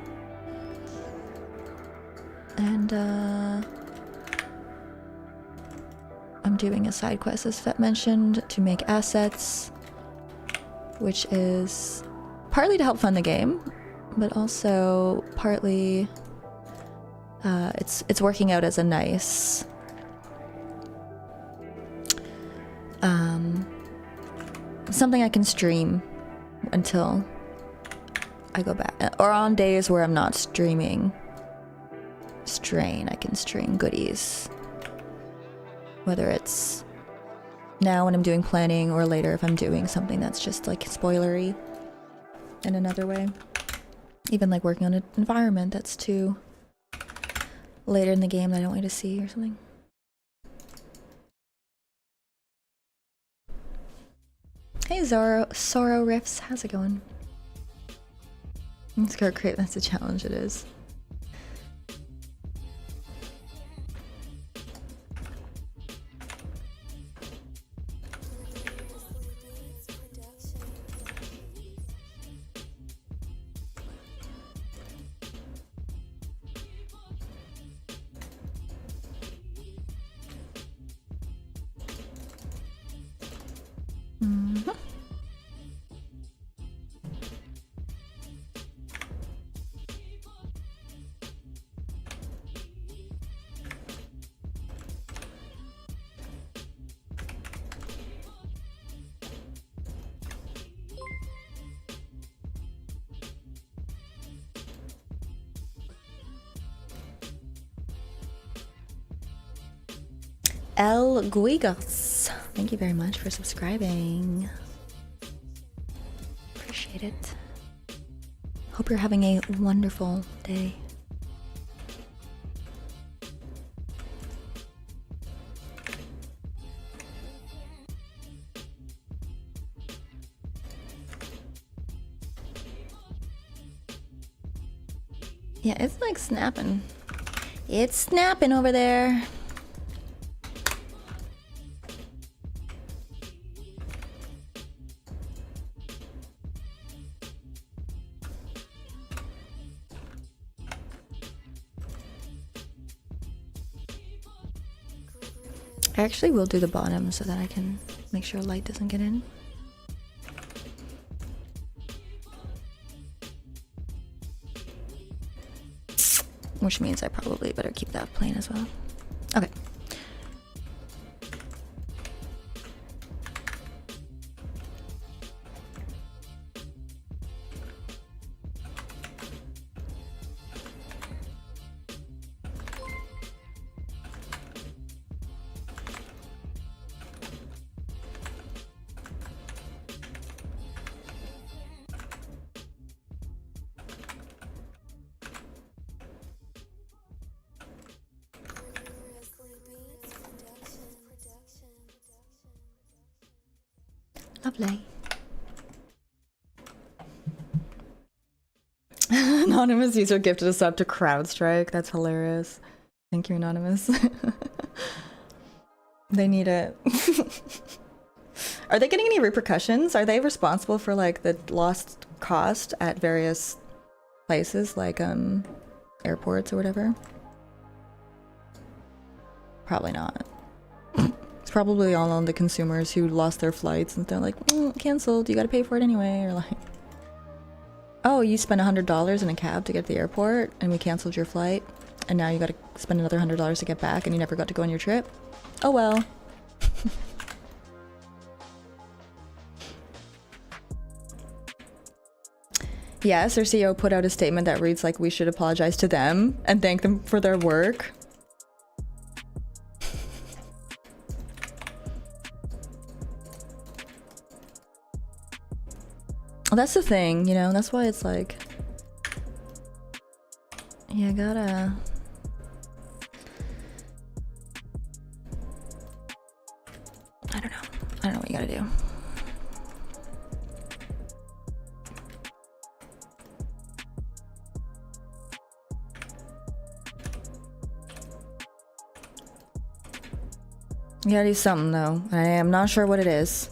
And I'm doing a side quest, as Fet mentioned, to make assets, which is partly to help fund the game, but also partly it's working out as a nice something I can stream until I go back, or on days where I'm not streaming I can stream goodies, whether it's now when I'm doing planning or later if I'm doing something that's just like spoilery in another way, even like working on an environment that's too later in the game that I don't want you to see or something. Hey Sorrow Riffs, how's it going? Let's go create, that's a challenge, it is. Mhm. El Guigas, thank you very much for subscribing. Appreciate it. Hope you're having a wonderful day. Yeah, it's like snapping. It's snapping over there. I actually will do the bottom so that I can make sure light doesn't get in. Which means I probably better keep that plain as well. Okay. Lovely. Anonymous user gifted a sub to CrowdStrike. That's hilarious. Thank you, Anonymous. They need it. Are they getting any repercussions? Are they responsible for like the lost cost at various places like airports or whatever? Probably not. It's probably all on the consumers who lost their flights and they're like, canceled, you gotta pay for it anyway, or like, oh, you spent $100 in a cab to get to the airport and we canceled your flight and now you gotta spend another $100 to get back and you never got to go on your trip? Oh well. Yes, our CEO put out a statement that reads like we should apologize to them and thank them for their work. Well, that's the thing, you know, that's why it's like, yeah, gotta... I don't know what you gotta do. You gotta do something though. I am not sure what it is.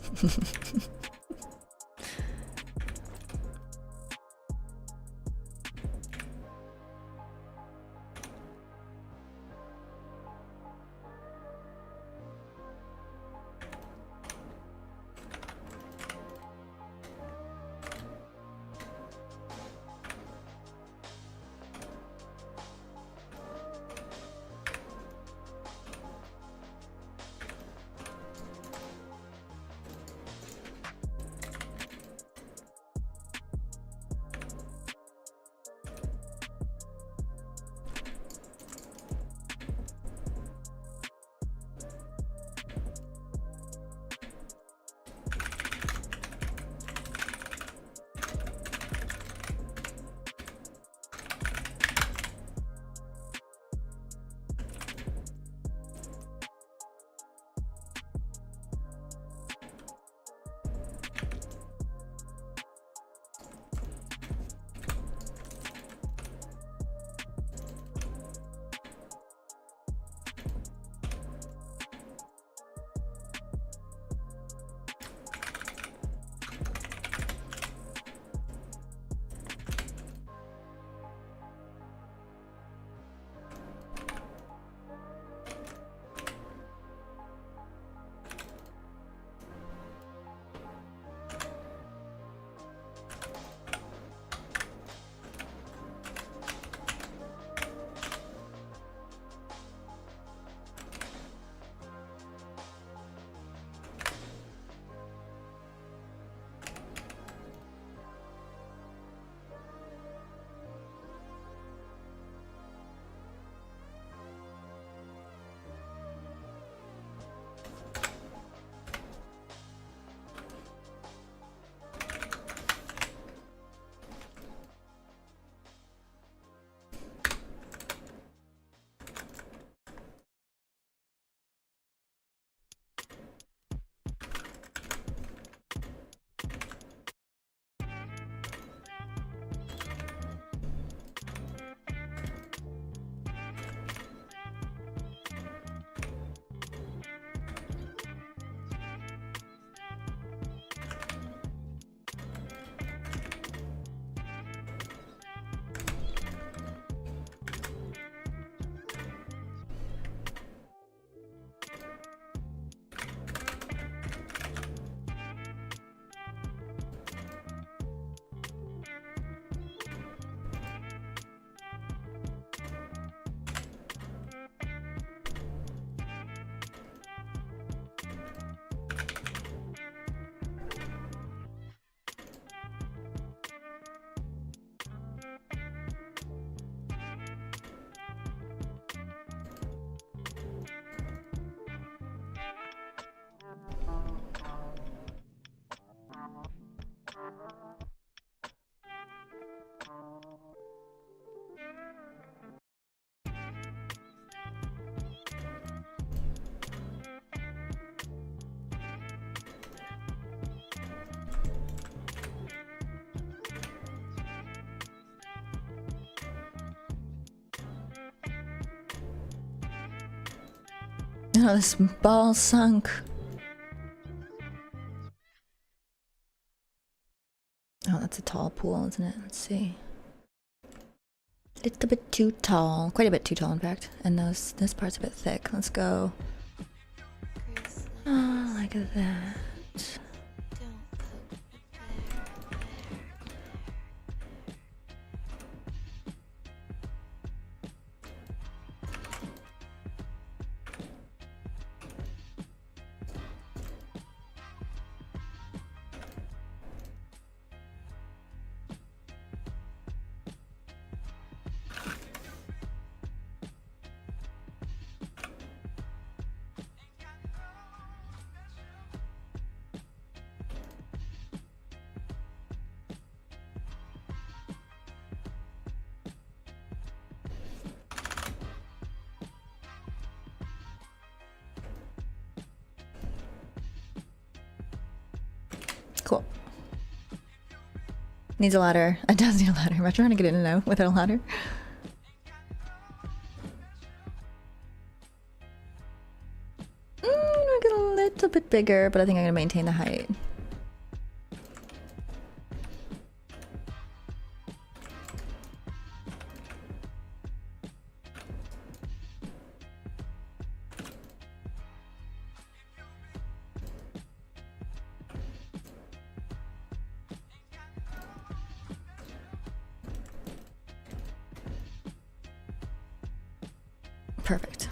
Oh, this ball sunk. Oh, that's a tall pool, isn't it? Let's see. A little bit too tall. Quite a bit too tall, in fact. And this part's a bit thick. Let's go. Oh, like that. Cool. Needs a ladder. It does need a ladder. I'm trying to get in and out without a ladder. I'll get a little bit bigger, but I think I'm gonna maintain the height. Perfect.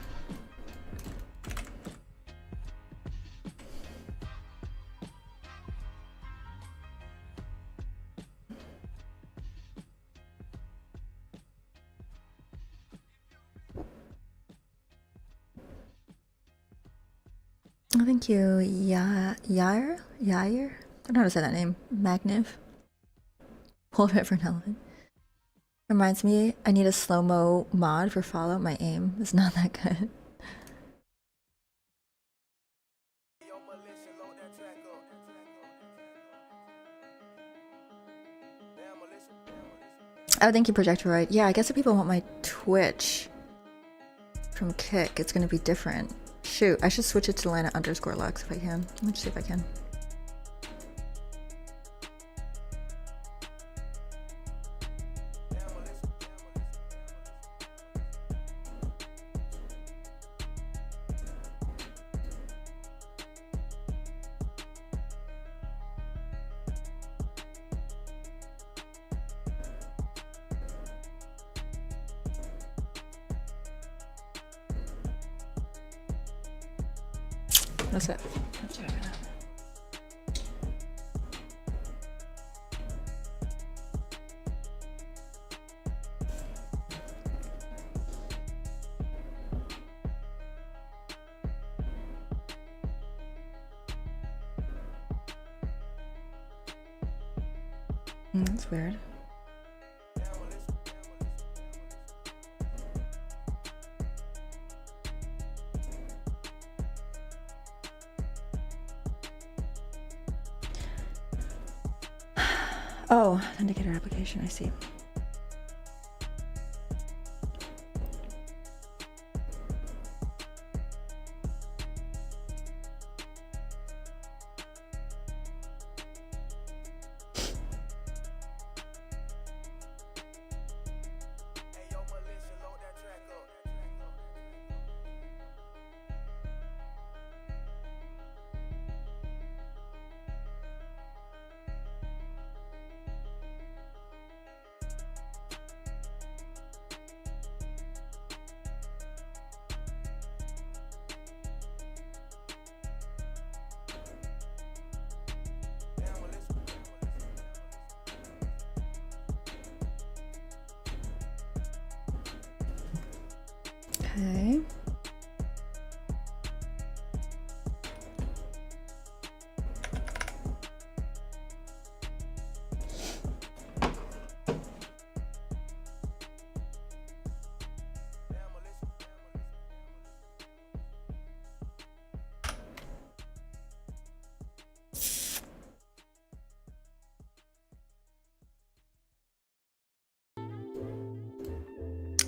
Oh, thank you, Yair? I don't know how to say that name. Magniv. Hold it for an element. Reminds me, I need a slow-mo mod for follow. My aim is not that good. Oh, thank you, Projectoroid. Yeah, I guess if people want my Twitch from Kick, it's gonna be different. Shoot, I should switch it to Lana_Lux if I can. Let's see if I can. That's it. That's weird. Oh, indicator application, I see. Okay.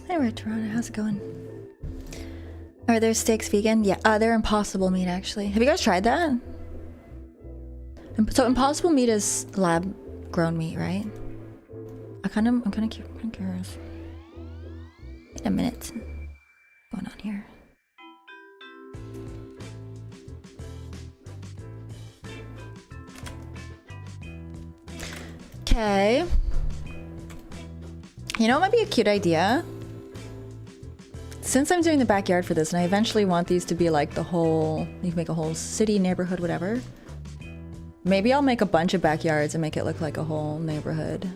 Hey, Red Toronto, how's it going? Are their steaks vegan? Yeah, they're Impossible meat actually. Have you guys tried that? So Impossible meat is lab grown meat, right? I'm kind of curious. Wait a minute. What's going on here? Okay. You know what might be a cute idea? Since I'm doing the backyard for this, and I eventually want these to be like the whole, you can make a whole city, neighborhood, whatever. Maybe I'll make a bunch of backyards and make it look like a whole neighborhood.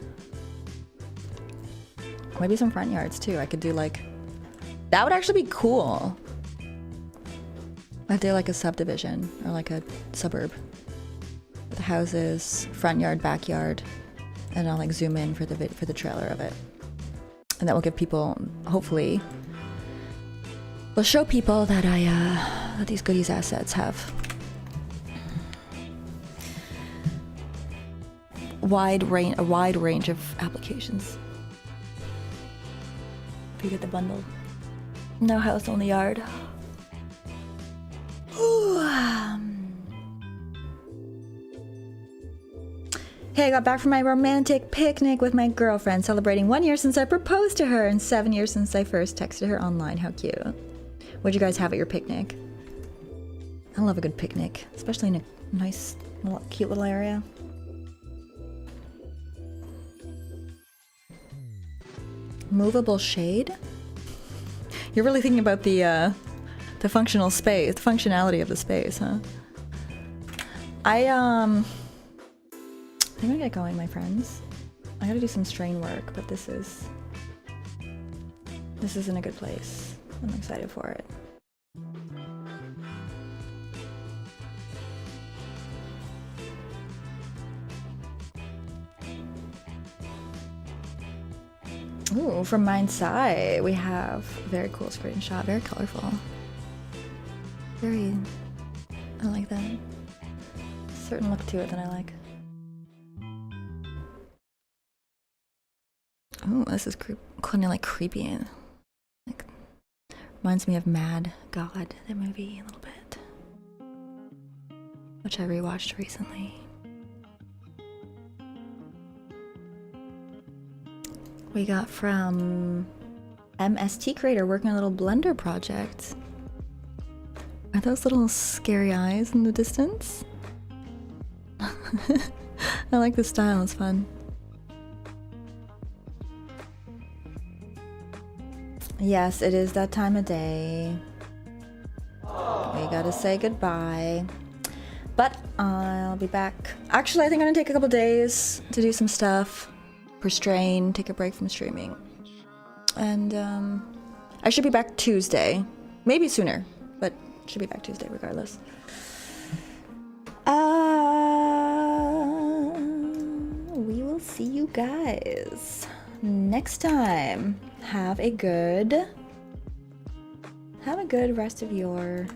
Maybe some front yards too. I could do like, that would actually be cool. If they're like a subdivision or like a suburb. The houses, front yard, backyard, and I'll like zoom in for the trailer of it. And that will give people, hopefully, will show people that that these goodies assets have a wide range of applications. If you get the bundle. No house, only yard. Hey, I got back from my romantic picnic with my girlfriend, celebrating 1 year since I proposed to her and 7 years since I first texted her online. How cute. What'd you guys have at your picnic? I love a good picnic, especially in a nice, cute little area. Movable shade? You're really thinking about the functional space, the functionality of the space, huh? I'm gonna get going, my friends. I gotta do some strain work, but this is in a good place. I'm excited for it. Ooh, from Mindsight, we have a very cool screenshot, very colorful. I like that. Certain look to it that I like. Oh, this is kind of like creepy and like reminds me of Mad God, that movie, a little bit, which I rewatched recently. We got from MST Creator working on a little Blender project. Are those little scary eyes in the distance? I like the style, it's fun. Yes, it is that time of day. We gotta say goodbye. But I'll be back. Actually, I think I'm gonna take a couple days to do some stuff for strain, take a break from streaming. And I should be back Tuesday. Maybe sooner, but should be back Tuesday regardless. We will see you guys next time. Have a good rest of your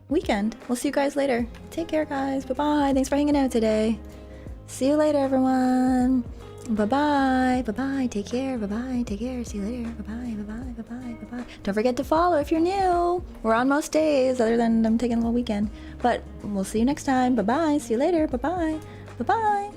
weekend. We'll see you guys later. Take care, guys. Bye-bye. Thanks for hanging out today. See you later, everyone. Bye-bye. Bye-bye. Take care. Bye-bye. Take care. See you later. Bye-bye. Bye-bye. Bye-bye. Bye-bye. Don't forget to follow if you're new. We're on most days, other than I'm taking a little weekend. But we'll see you next time. Bye-bye. See you later. Bye-bye. Bye-bye.